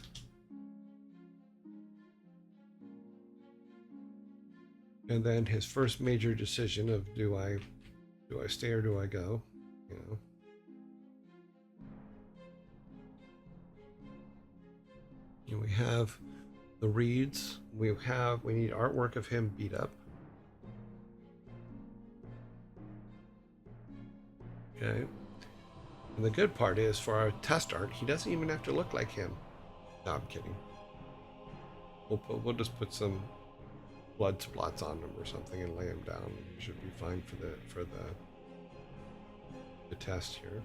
And then his first major decision of do I stay or do I go? You know. And we have the reeds. We need artwork of him beat up. Okay. And the good part is for our test art, he doesn't even have to look like him. No, I'm kidding. We'll just put some blood spots on him or something and lay him down. It should be fine for the test here.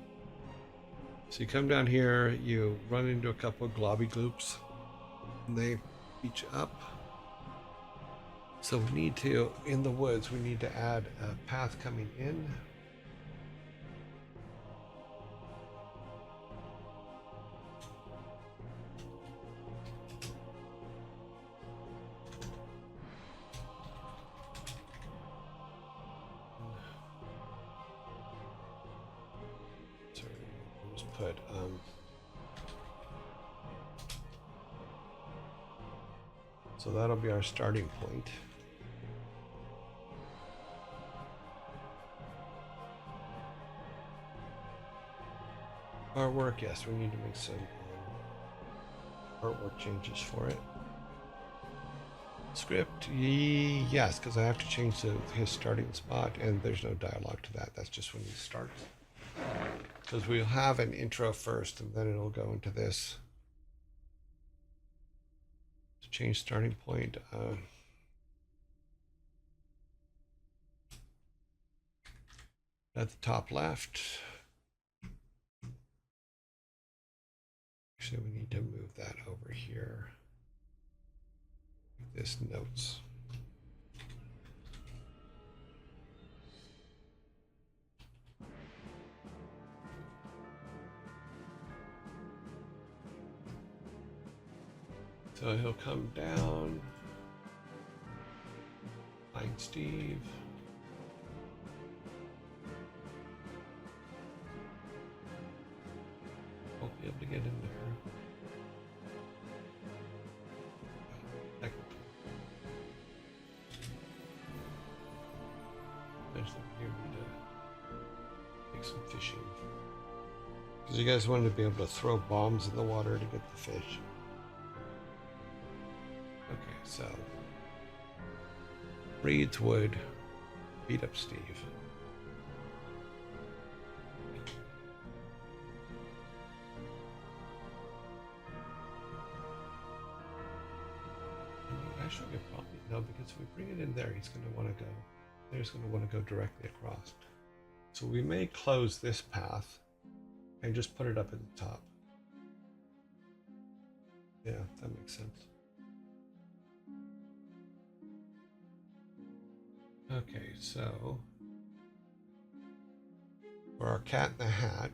So you come down here, you run into a couple of globby gloops, and they beat you up. So we need to, in the woods, we need to add a path coming in. Sorry, I'll just put so that'll be our starting point. Artwork, yes, we need to make some artwork changes for it. Script, yes, because I have to change his starting spot, and there's no dialogue to that. That's just when he starts. Because we'll have an intro first, and then it'll go into this. To change starting point. At the top left. Actually, we need to move that over here. This notes. So he'll come down, find Steve. Won't be able to get in there. There's the here to make some fishing. Because you guys wanted to be able to throw bombs in the water to get the fish. Okay, so Reed's wood, beat up Steve. Actually, probably no, because if we bring it in there, he's going to want to go. There's going to want to go directly across. So we may close this path and just put it up at the top. Yeah, that makes sense. Okay, so for our cat in the hat,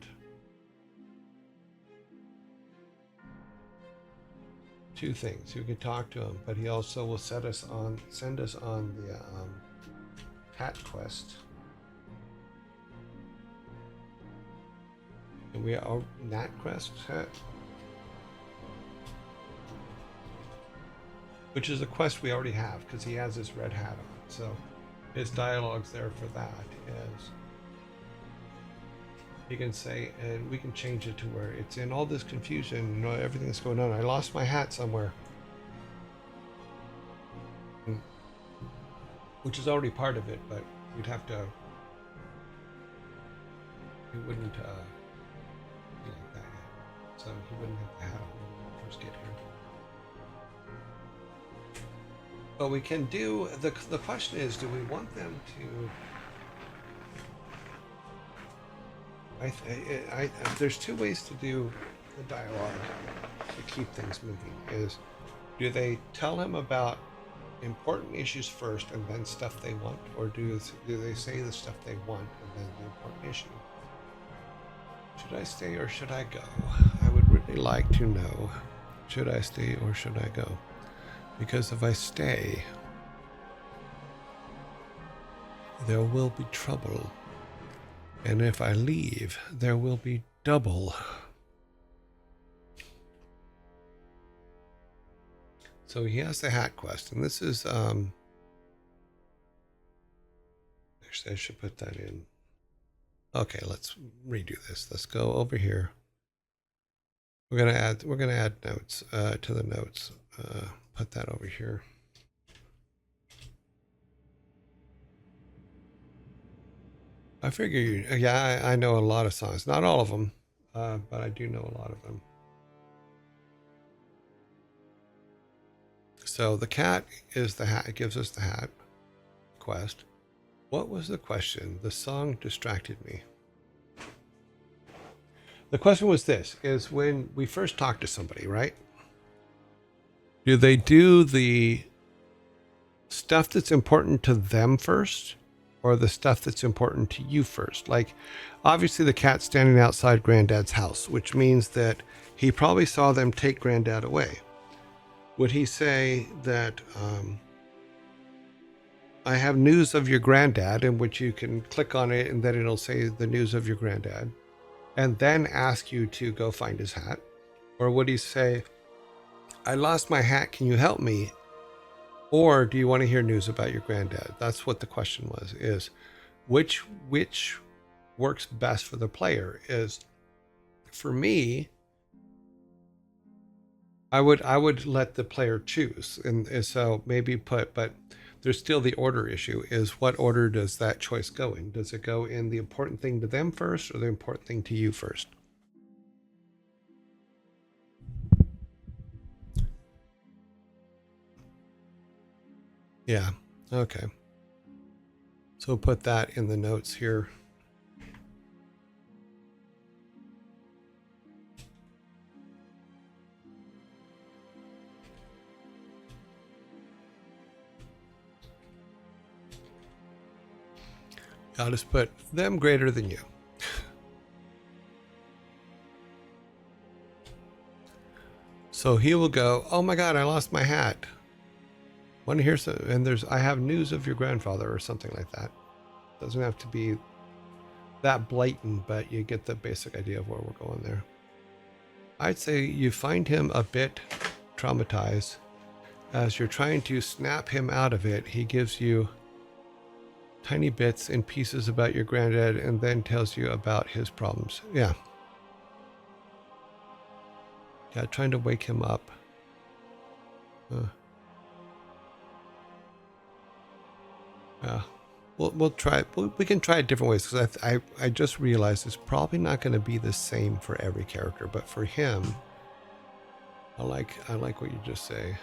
two things. You can talk to him, but he also will send us on the hat quest. And we are Nat quest hat, which is a quest we already have because he has his red hat on. So his dialogue's there for that. Is he can say, and we can change it to where it's in all this confusion, you know, everything that's going on. I lost my hat somewhere, which is already part of it, but we'd have to. He wouldn't be like that yet, so he wouldn't have the hat on when we first get here. But we can do the question is, do we want them to? There's two ways to do the dialogue to keep things moving. Is do they tell him about important issues first and then stuff they want, or do they say the stuff they want and then the important issue? Should I stay or should I go? I would really like to know, should I stay or should I go? Because if I stay, there will be trouble. And if I leave, there will be double. So he has the hat quest, and this is actually I should put that in. Okay, let's redo this. Let's go over here. We're gonna add notes to the notes. Put that over here. I figure I know a lot of songs. Not all of them, but I do know a lot of them. So the cat is the hat. It gives us the hat quest. What was the question? The song distracted me. The question was this, is when we first talk to somebody, right? Do they do the stuff that's important to them first? Or the stuff that's important to you first? Like, obviously the cat's standing outside Granddad's house, which means that he probably saw them take Granddad away. Would he say that, I have news of your granddad, in which you can click on it and then it'll say the news of your granddad, and then ask you to go find his hat? Or would he say, I lost my hat, can you help me? Or do you want to hear news about your granddad? That's what the question was, is which works best for the player. Is for me, I would let the player choose. And so maybe but there's still the order issue, is what order does that choice go in? Does it go in the important thing to them first or the important thing to you first? Yeah. Okay. So put that in the notes here. I'll just put them greater than you. So he will go, oh my God, I lost my hat. Want to hear some? And I have news of your grandfather or something like that. Doesn't have to be that blatant, but you get the basic idea of where we're going there. I'd say you find him a bit traumatized. As you're trying to snap him out of it, he gives you tiny bits and pieces about your granddad and then tells you about his problems. Yeah. Yeah, trying to wake him up. Yeah. We'll try. We can try it different ways because I just realized it's probably not going to be the same for every character, but for him, I like what you just say.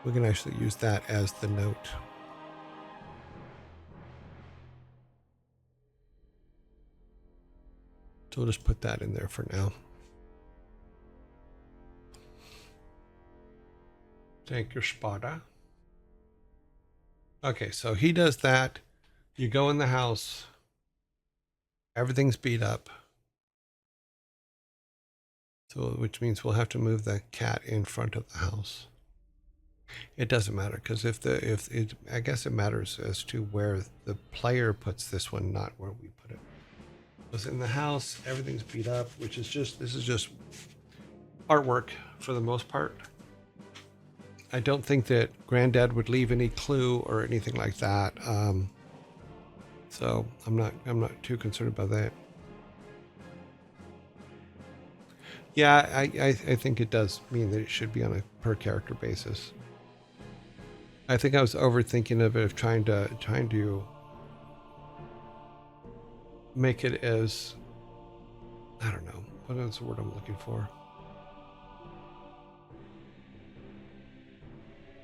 We can actually use that as the note. So we'll just put that in there for now. Thank you, Spada. Okay, so he does that. You go in the house. Everything's beat up. So, which means we'll have to move the cat in front of the house. It doesn't matter because I guess it matters as to where the player puts this one, not where we put it. It's in the house. Everything's beat up, which is this is just artwork for the most part. I don't think that Granddad would leave any clue or anything like that. So I'm not too concerned about that. Yeah, I think it does mean that it should be on a per character basis. I think I was overthinking of it, of trying to make it as, I don't know, what is the word I'm looking for?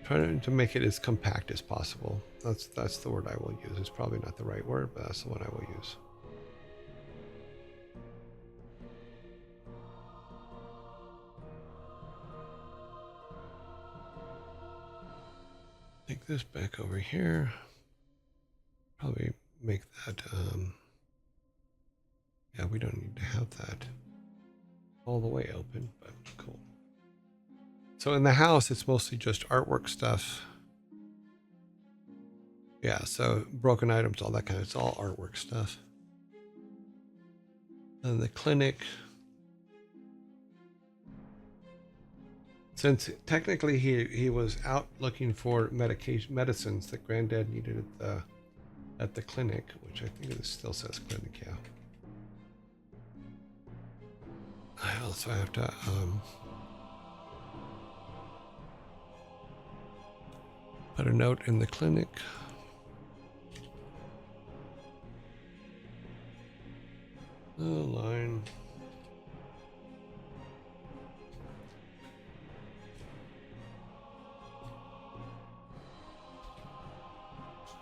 Trying to make it as compact as possible. That's the word I will use. It's probably not the right word, but that's the one I will use. Take this back over here. Probably make that, yeah, we don't need to have that all the way open, but cool. So in the house, it's mostly just artwork stuff. Yeah, so broken items, all that kind of, it's all artwork stuff. And the clinic, since technically he was out looking for medicines that Granddad needed at the clinic, which I think it still says clinic, yeah. I also have to put a note in the clinic. The line.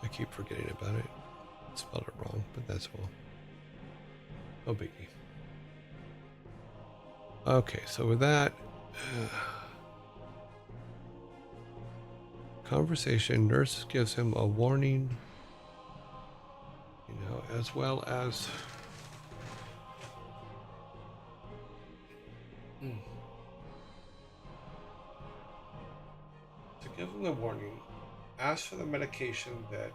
I keep forgetting about it. Spelled it wrong, but that's well. No biggie. Okay, so with that, conversation, nurse gives him a warning, as well as to give him the warning, ask for the medication that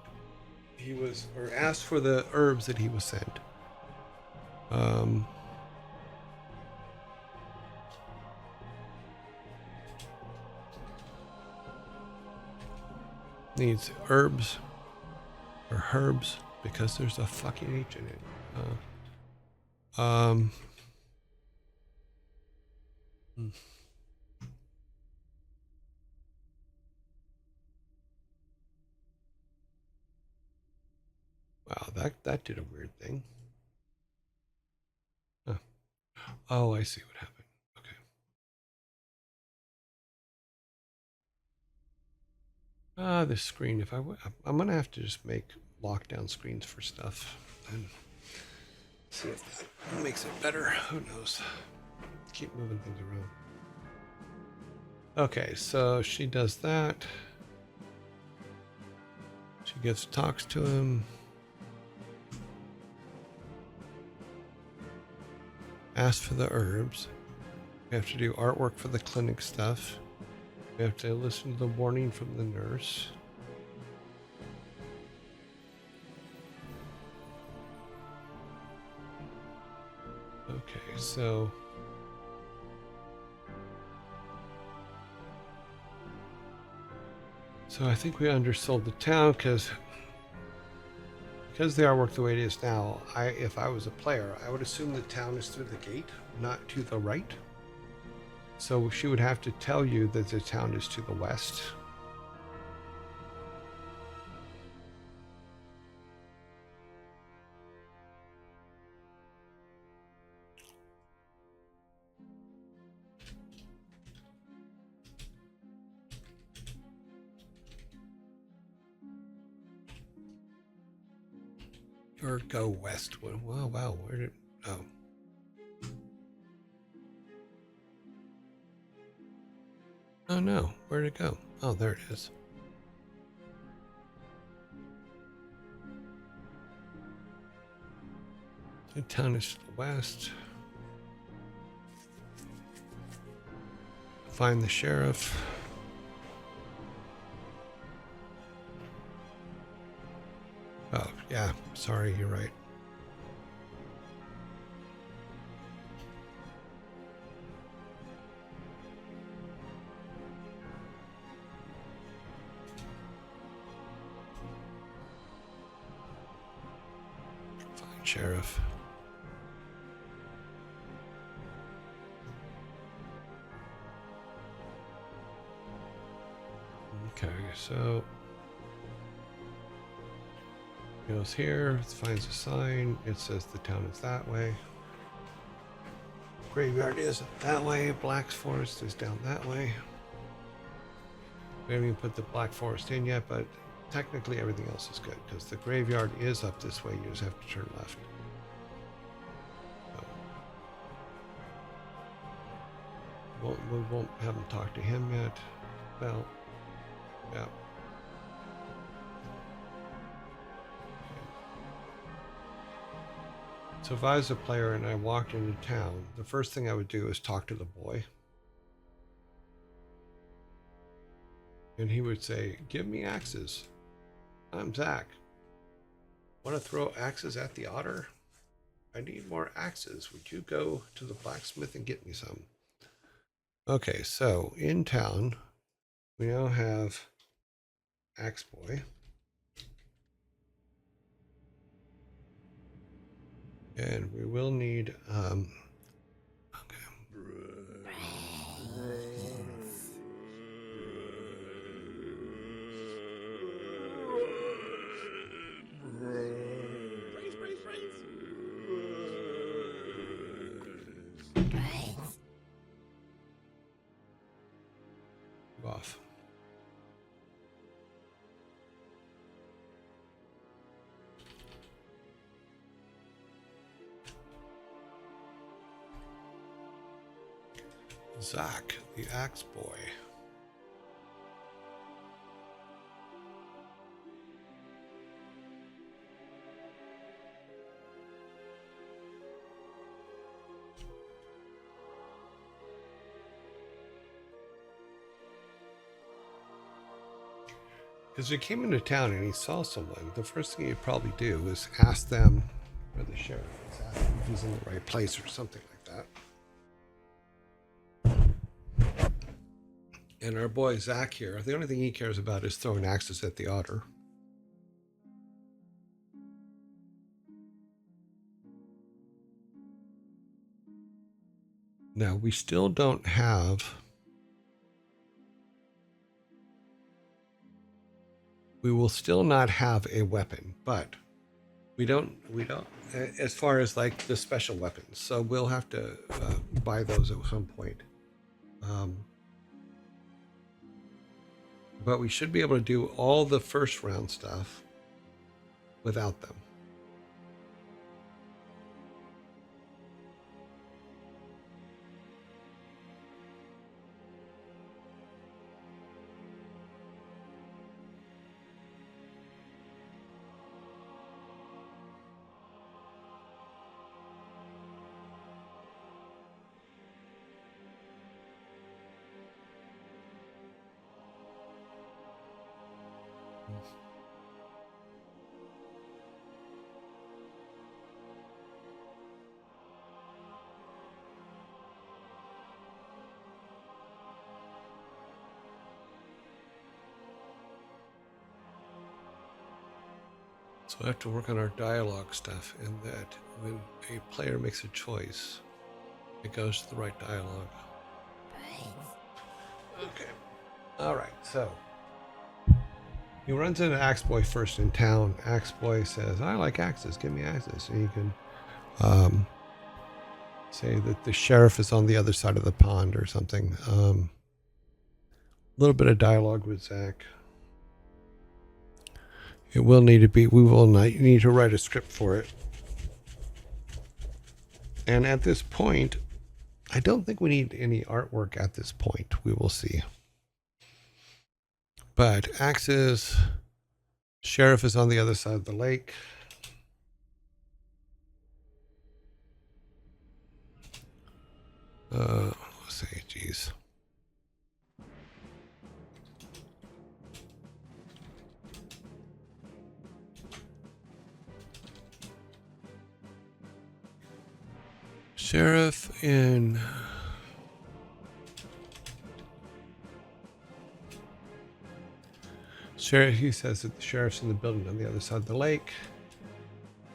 he was, or ask for the herbs that he was sent. Needs herbs or herbs because there's a fucking H in it. Wow, that did a weird thing. Huh. Oh, I see what happened. Okay. This screen. I'm gonna have to just make lockdown screens for stuff and see if that makes it better. Who knows? Keep moving things around. Okay, so she does that. She talks to him. Asks for the herbs. We have to do artwork for the clinic stuff. We have to listen to the warning from the nurse. Okay, so I think we undersold the town because because the artwork the way it is now, if I was a player, I would assume the town is through the gate, not to the right. So she would have to tell you that the town is to the west. Or go west. Wow, wow. Where did... Oh. Oh no, where'd it go? Oh, there it is. The town is to the west. Find the sheriff. Oh, yeah, sorry, you're right. Find sheriff. Okay, so goes here, finds a sign. It says the town is that way. Graveyard is that way. Black's Forest is down that way. We haven't even put the Black Forest in yet, but technically everything else is good because the graveyard is up this way. You just have to turn left. So, we won't haven't talked to him yet. Well, yeah. So if I was a player and I walked into town, the first thing I would do is talk to the boy. And he would say, give me axes. I'm Zach. Want to throw axes at the otter? I need more axes. Would you go to the blacksmith and get me some? Okay, so in town, we now have Axe Boy. And we will need, okay. Off. Zach, the Axe Boy. Because he came into town and he saw someone, the first thing he'd probably do is ask them where the sheriff is, ask him if he's in the right place or something like that. And our boy Zach here, the only thing he cares about is throwing axes at the otter. Now, we still don't have... We will still not have a weapon, but we don't, as far as like the special weapons. So we'll have to buy those at some point. But we should be able to do all the first round stuff without them. So I have to work on our dialogue stuff, and that when a player makes a choice, it goes to the right dialogue. Okay. All right. So he runs into Axe Boy first in town. Axe Boy says, "I like axes. Give me axes." And you can say that the sheriff is on the other side of the pond or something. A little bit of dialogue with Zach. It will need to be. We will need to write a script for it. And at this point, I don't think we need any artwork at this point. We will see. But axes. Sheriff is on the other side of the lake. Let's see, geez. Sheriff in Sheriff. He says that the sheriff's in the building on the other side of the lake.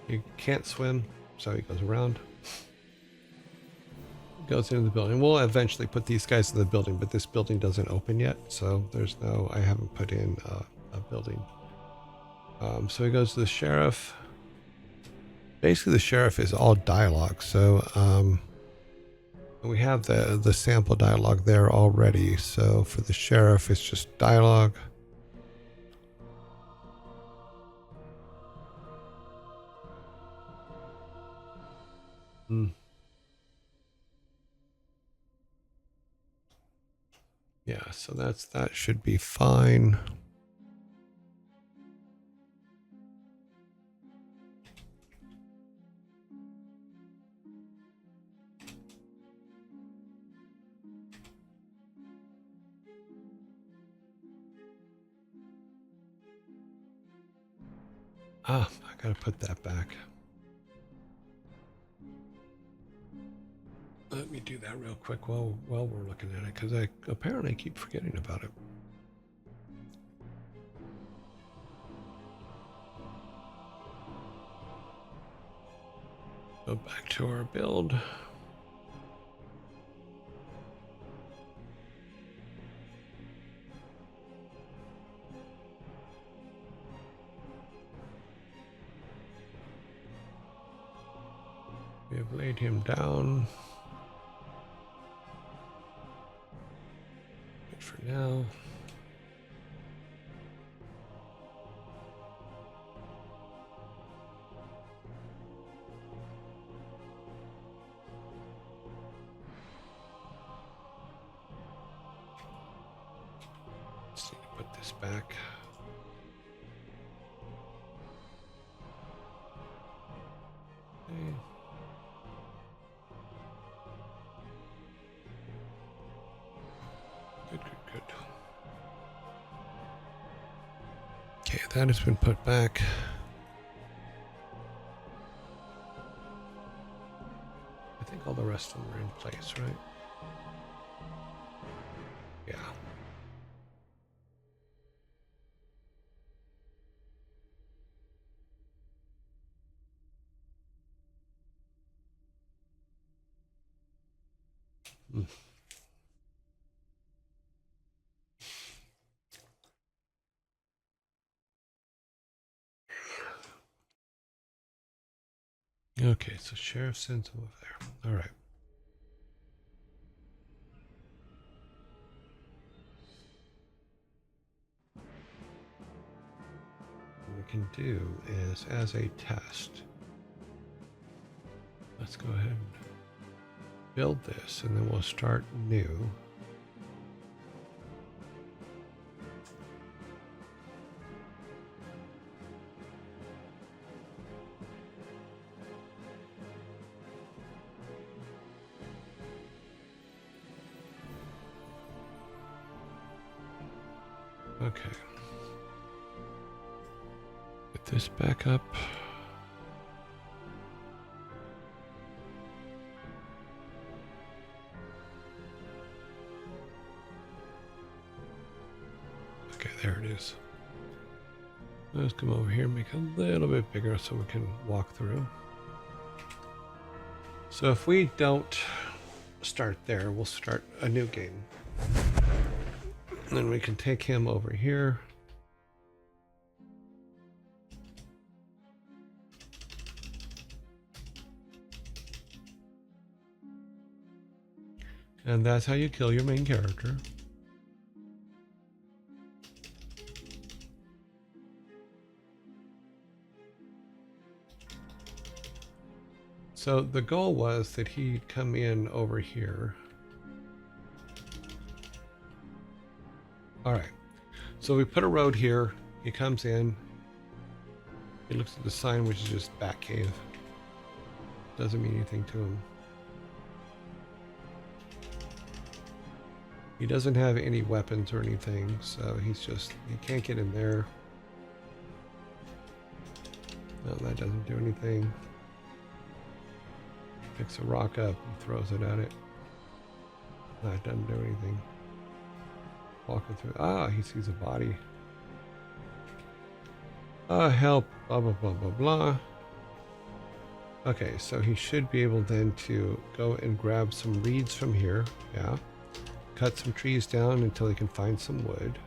He can't swim, so he goes around. Goes into the building. We'll eventually put these guys in the building, but this building doesn't open yet, so there's no. I haven't put in a building. So he goes to the sheriff. Basically, the sheriff is all dialogue. So we have the sample dialogue there already. So for the sheriff, it's just dialogue. Yeah, so that should be fine. I gotta put that back. Let me do that real quick while we're looking at it, because I apparently keep forgetting about it. Go back to our build. We have laid him down. Good for now. Just need to put this back. Okay. Good. Okay, that has been put back. I think all the rest of them are in place, right? Yeah. Okay, so sheriff sends him over there. All right. What we can do is, as a test, let's go ahead and build this, and then we'll start new. Okay. Get this back up. Okay, there it is. Let's come over here and make it a little bit bigger so we can walk through. So if we don't start there, we'll start a new game. And then we can take him over here. And that's how you kill your main character. So the goal was that he'd come in over here. All right. So we put a road here. He comes in. He looks at the sign, which is just Batcave. Doesn't mean anything to him. He doesn't have any weapons or anything, so he can't get in there. No, that doesn't do anything. Picks a rock up and throws it at it. That doesn't do anything. Walking through. Ah, he sees a body. Help. Blah, blah, blah, blah, blah. Okay, so he should be able then to go and grab some reeds from here. Yeah. Cut some trees down until he can find some wood.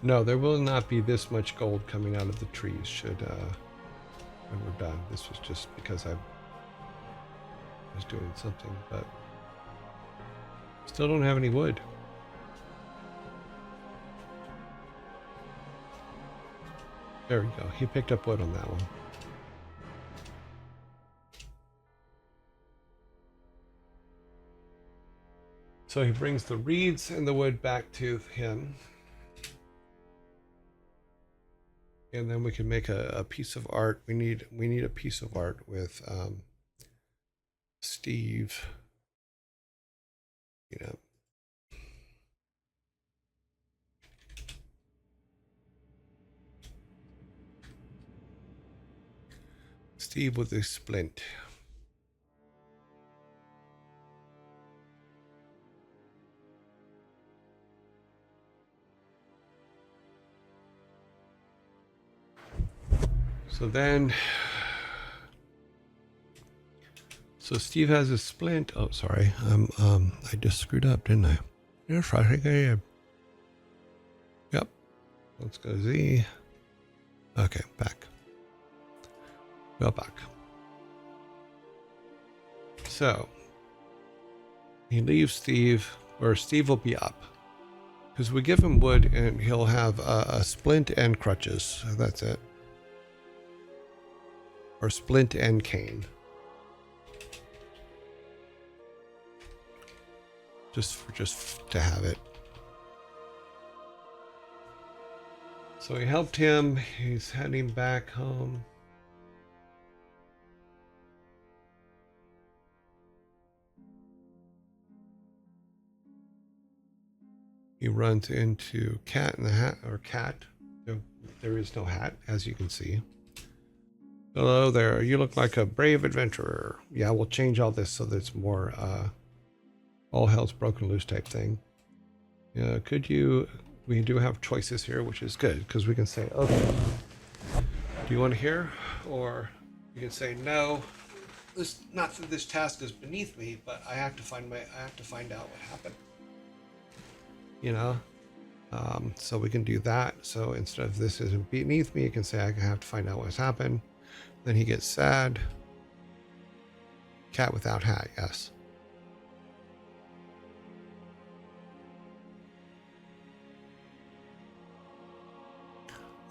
No, there will not be this much gold coming out of the trees should when we're done. This was just because I was doing something, but still don't have any wood. There we go. He picked up wood on that one. So he brings the reeds and the wood back to him. And then we can make a piece of art. We need a piece of art with Steve. You know. Steve with a splint. So then, so Steve has a splint. Oh, sorry. I just screwed up, didn't I? Yes, I think I did. Yep. Let's go Z. Okay, back. Go back. So he leaves Steve, or Steve will be up. Because we give him wood and he'll have a splint and crutches. So that's it. Or splint and cane. Just to have it. So we helped him. He's heading back home. He runs into Cat in the Hat, or Cat. There is no hat, as you can see. Hello there. You look like a brave adventurer. Yeah, we'll change all this so that it's more all hell's broken loose type thing. Yeah, we do have choices here, which is good because we can say, okay, do you want to hear? Or you can say, no, not that this task is beneath me, but I have to find out what happened. You know? So we can do that. So instead of this isn't beneath me, you can say I have to find out what's happened. Then he gets sad. Cat without hat, yes.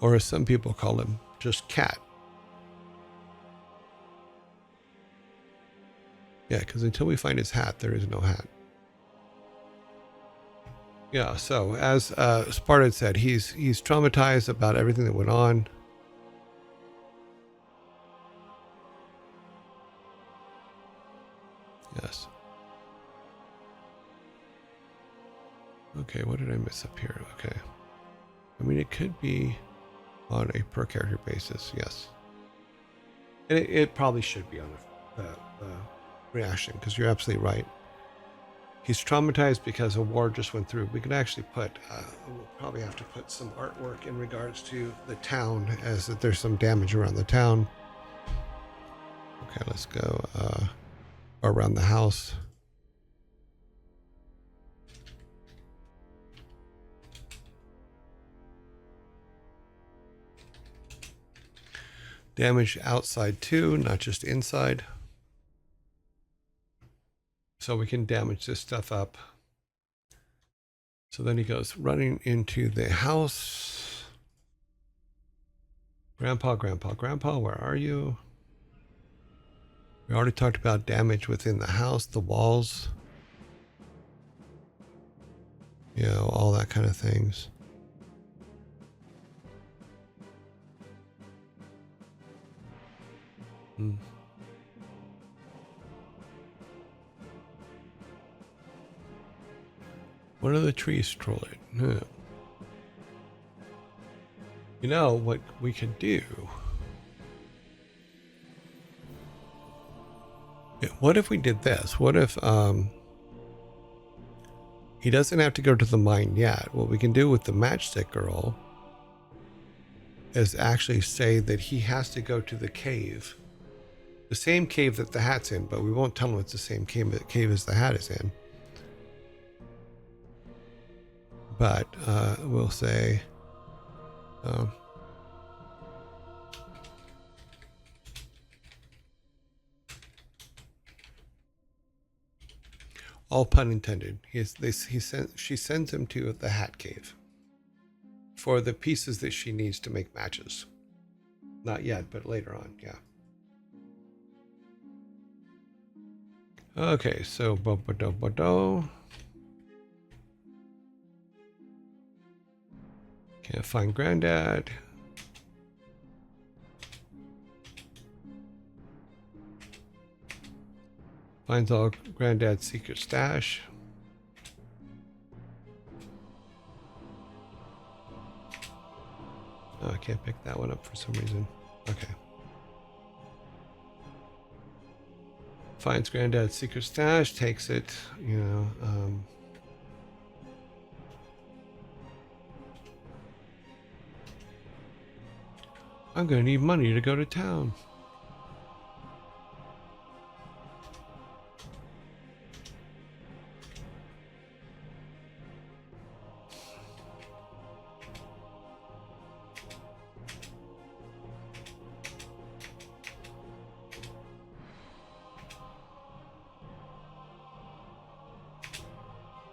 Or as some people call him, just Cat. Yeah, because until we find his hat, there is no hat. Yeah, so as Spartan said, he's traumatized about everything that went on. Yes. Okay, what did I miss up here? Okay. I mean, it could be on a per character basis, yes. And it probably should be on the reaction, because you're absolutely right. He's traumatized because a war just went through. We could actually put, we'll probably have to put some artwork in regards to the town, as that there's some damage around the town. Okay, let's go around the house. Damage outside too, not just inside. So we can damage this stuff up. So then he goes running into the house. Grandpa, where are you? We already talked about damage within the house, the walls. You know, all that kind of things. What are the trees trolling? Huh. You know what we could do? What if we did this? What if he doesn't have to go to the mine yet? What we can do with the matchstick girl is actually say that he has to go to the cave. The same cave that the hat's in, but we won't tell him it's the same cave as the hat is in. But we'll say all pun intended. She sends him to the hat cave for the pieces that she needs to make matches. Not yet, but later on, yeah. Okay, so can't find Granddad. Finds all Granddad's secret stash. Oh, I can't pick that one up for some reason. Okay. Finds Granddad's secret stash, takes it, you know. I'm gonna need money to go to town.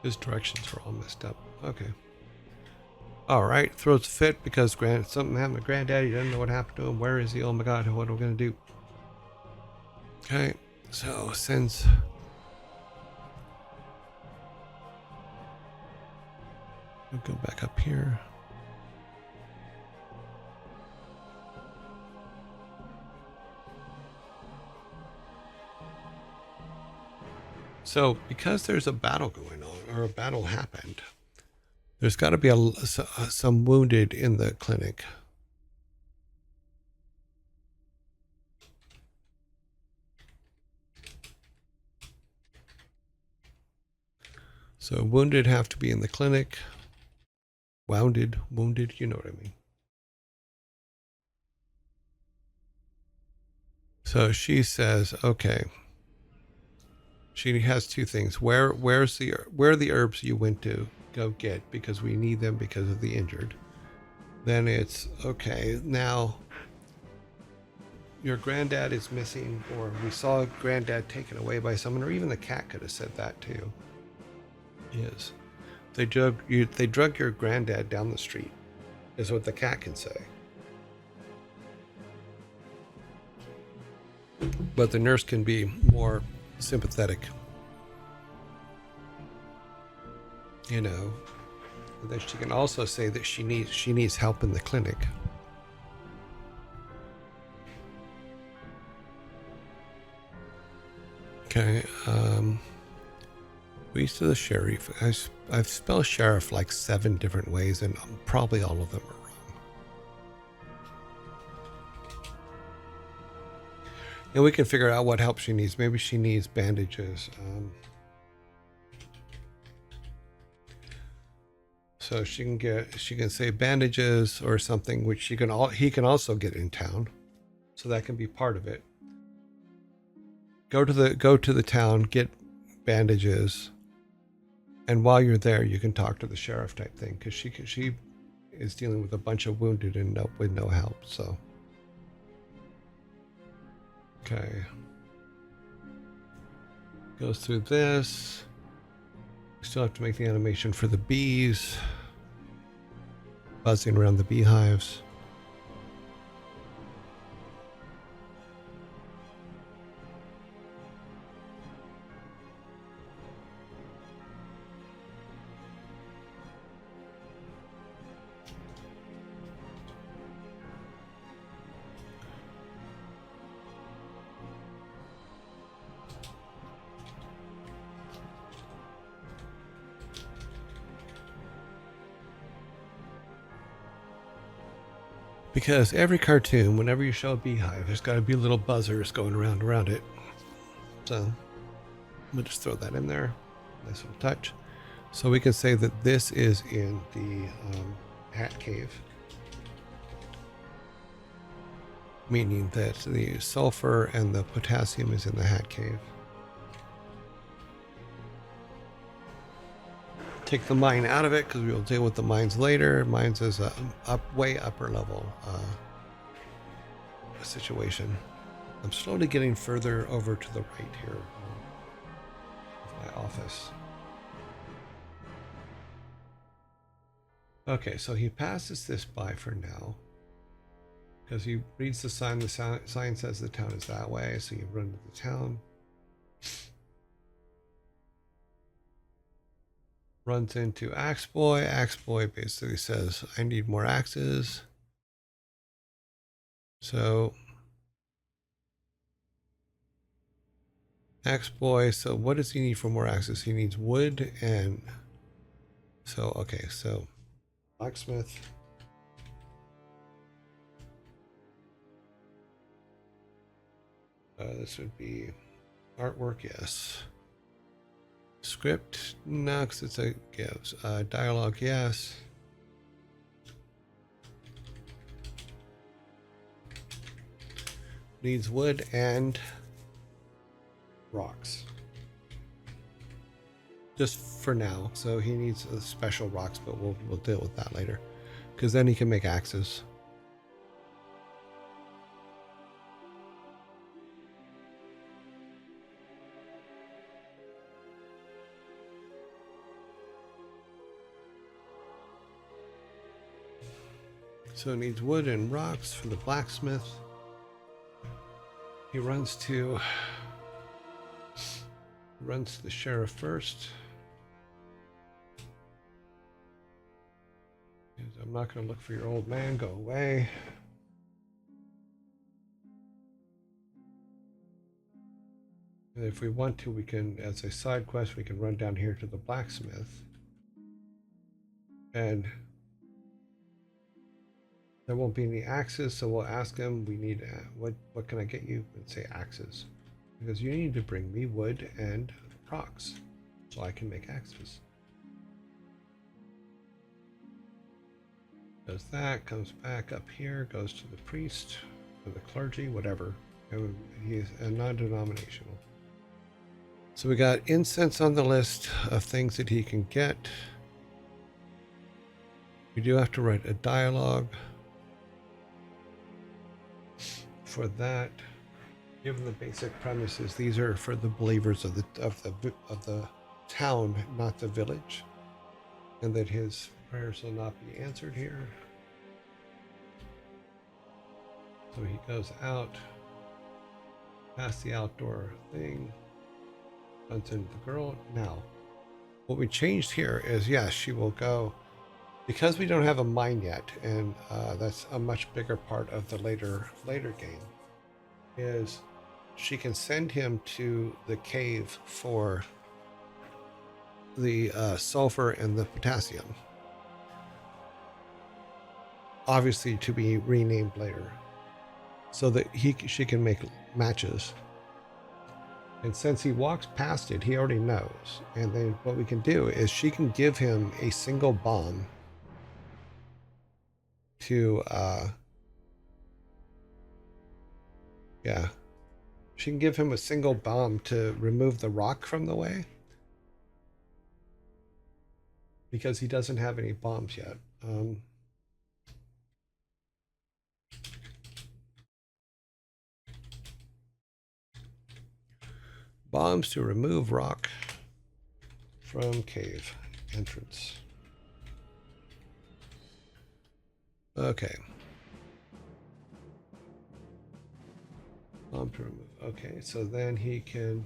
His directions are all messed up. Okay. All right. Throws a fit because something happened to Granddad. He doesn't know what happened to him. Where is he? Oh my God. What are we going to do? Okay. So since we'll go back up here. So because there's a battle going on, or a battle happened, there's got to be some wounded in the clinic. So wounded have to be in the clinic. Wounded, you know what I mean. So she says, okay. She has two things. Where are the herbs you went to go get, because we need them because of the injured. Then it's okay. Now your granddad is missing, or we saw Granddad taken away by someone, or even the cat could have said that too. Yes, they drug your granddad down the street, is what the cat can say. But the nurse can be more sympathetic. You know, that she can also say that she needs help in the clinic. Okay, Ways to the sheriff. I've spelled sheriff like 7 different ways, and probably all of them are wrong. And we can figure out what help she needs. Maybe she needs bandages. So she can say bandages or something, which he can also get in town. So that can be part of it. Go to the town, get bandages, and while you're there, you can talk to the sheriff type thing, because she is dealing with a bunch of wounded and with no help. So okay, goes through this. We still have to make the animation for the bees buzzing around the beehives. Because every cartoon, whenever you show a beehive, there's got to be little buzzers going around it. So I'm gonna just throw that in there. Nice little touch. So we can say that this is in the hat cave, meaning that the sulfur and the potassium is in the hat cave. Take the mine out of it because we'll deal with the mines later. Mines is a way upper level situation. I'm slowly getting further over to the right here with my office. Okay, so he passes this by for now because he reads the sign. The sign says the town is that way, so you run to the town. Runs into Axe Boy. Axe Boy basically says, I need more axes. So Axe Boy, so what does he need for more axes? He needs wood and so okay, so blacksmith. This would be artwork, yes. Script, no, because it's a gives. Dialogue, yes. Needs wood and rocks. Just for now. So he needs special rocks, but we'll deal with that later. Because then he can make axes. So it needs wood and rocks for the blacksmith. He runs to the sheriff first. I'm not going to look for your old man. Go away. And if we want to, we can, as a side quest, we can run down here to the blacksmith. And there won't be any axes, so we'll ask him, we need, what can I get you? And say axes. Because you need to bring me wood and rocks so I can make axes. Does that, comes back up here, goes to the priest, or the clergy, whatever. He's a non-denominational. So we got incense on the list of things that he can get. We do have to write a dialogue for that. Given the basic premises, these are for the believers of the town, not the village, and that his prayers will not be answered here. So he goes out, past the outdoor thing, runs into the girl. Now, what we changed here is, yes, she will go, because we don't have a mine yet, and that's a much bigger part of the later game, is she can send him to the cave for the sulfur and the potassium. Obviously to be renamed later. so that she can make matches. And since he walks past it, he already knows. And then what we can do is she can give him a single bomb to, yeah. She can give him a single bomb to remove the rock from the way. Because he doesn't have any bombs yet. Bombs to remove rock from cave entrance. Okay. Bomb to remove. Okay, so then he can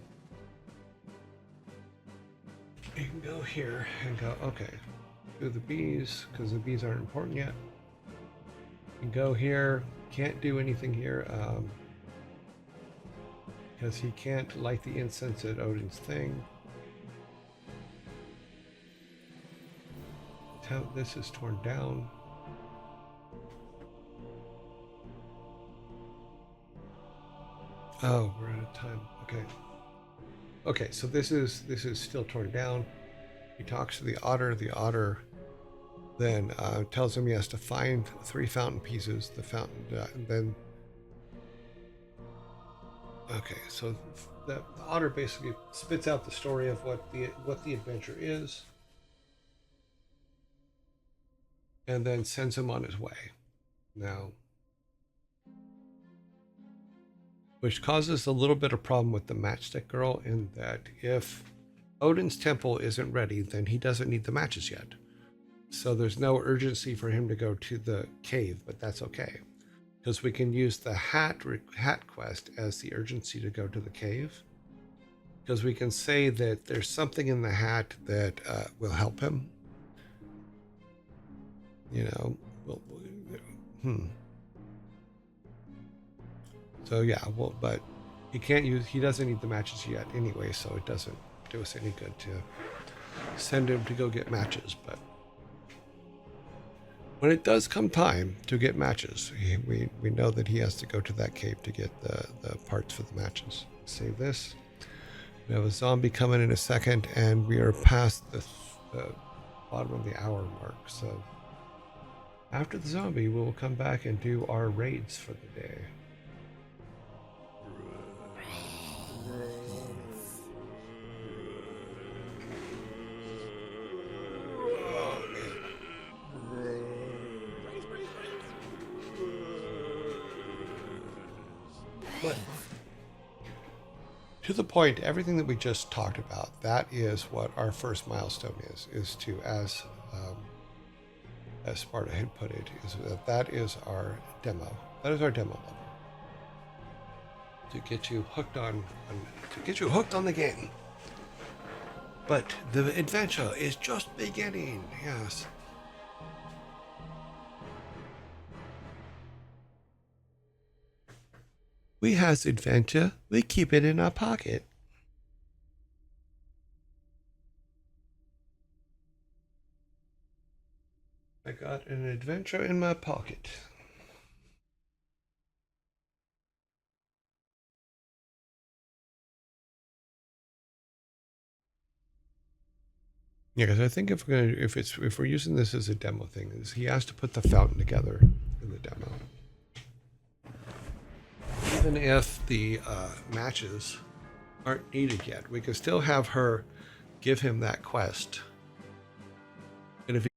go here and go, okay, do the bees, because the bees aren't important yet. And go here, can't do anything here, because he can't light the incense at Odin's thing. This is torn down. Oh, we're out of time. Okay. Okay, so this is still torn down. He talks to the otter. The otter then tells him he has to find 3 fountain pieces. The fountain, then. Okay, so the otter basically spits out the story of what the adventure is, and then sends him on his way. Now, which causes a little bit of problem with the matchstick girl in that if Odin's temple isn't ready, then he doesn't need the matches yet. So there's no urgency for him to go to the cave, but that's okay. Because we can use the hat quest as the urgency to go to the cave. Because we can say that there's something in the hat that will help him. You know, So yeah, well, but he doesn't need the matches yet anyway, so it doesn't do us any good to send him to go get matches. But when it does come time to get matches, we know that he has to go to that cave to get the parts for the matches. Save this. We have a zombie coming in a second, and we are past the bottom of the hour mark. So after the zombie, we will come back and do our raids for the day. But to the point, everything that we just talked about, that is what our first milestone is to, as Sparta had put it, is that is our demo. That is our demo level. To get you hooked on the game. But the adventure is just beginning, yes. We has adventure, we keep it in our pocket. I got an adventure in my pocket. Yeah, because I think if we're using this as a demo thing, is he has to put the fountain together in the demo. Even if the matches aren't needed yet, we can still have her give him that quest. And if he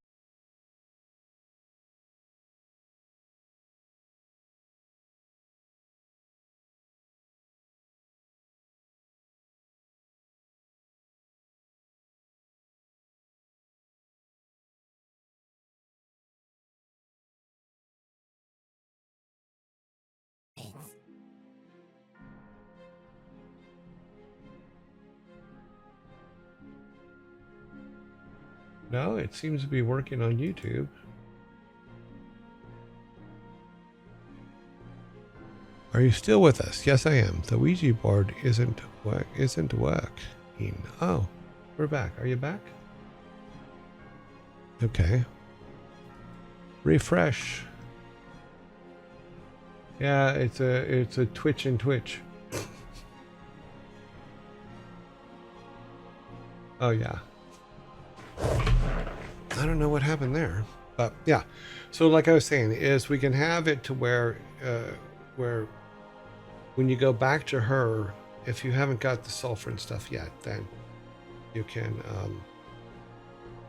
No, it seems to be working on YouTube. Are you still with us? Yes, I am. The Ouija board isn't working. Oh, we're back. Are you back? Okay. Refresh. Yeah, it's a Twitch and Twitch. Oh yeah. I don't know what happened there, but yeah. So like I was saying, is we can have it to where when you go back to her, if you haven't got the sulfur and stuff yet, then you can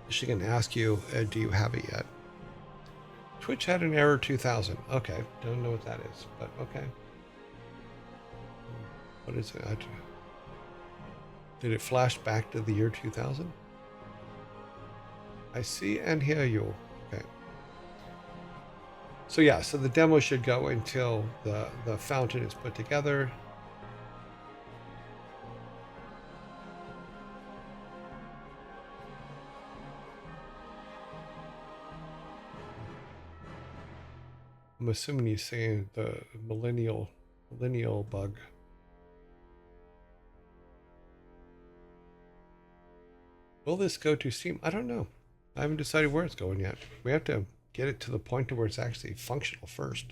she can ask you, do you have it yet? Twitch had an error 2000. Okay, don't know what that is, but okay. What is it? Did it flash back to the year 2000? I see and hear you. Okay. So yeah, so the demo should go until the fountain is put together. I'm assuming he's saying the millennial bug. Will this go to Steam? I don't know. I haven't decided where it's going yet. We have to get it to the point where it's actually functional first.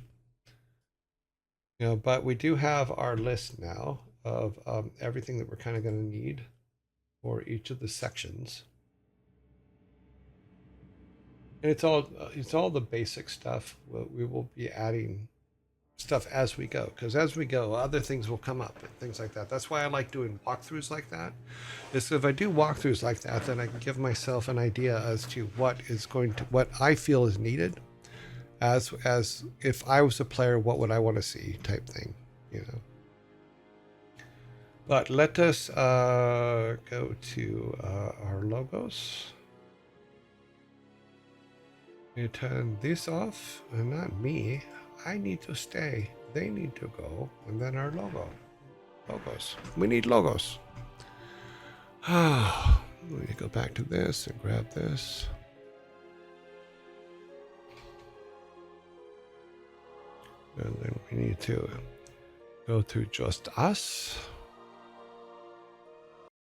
You know, but we do have our list now of everything that we're kind of going to need for each of the sections. And it's all the basic stuff. We will be adding stuff as we go, because as we go, other things will come up and things like that. That's why I like doing walkthroughs like that. Is if I do walkthroughs like that, then I can give myself an idea as to what I feel is needed. As if I was a player, what would I want to see, type thing, you know. But let us go to our logos. You turn this off, and not me. I need to stay. They need to go, and then our logos. We need logos. Ah, let me go back to this and grab this. And then we need to go to just us.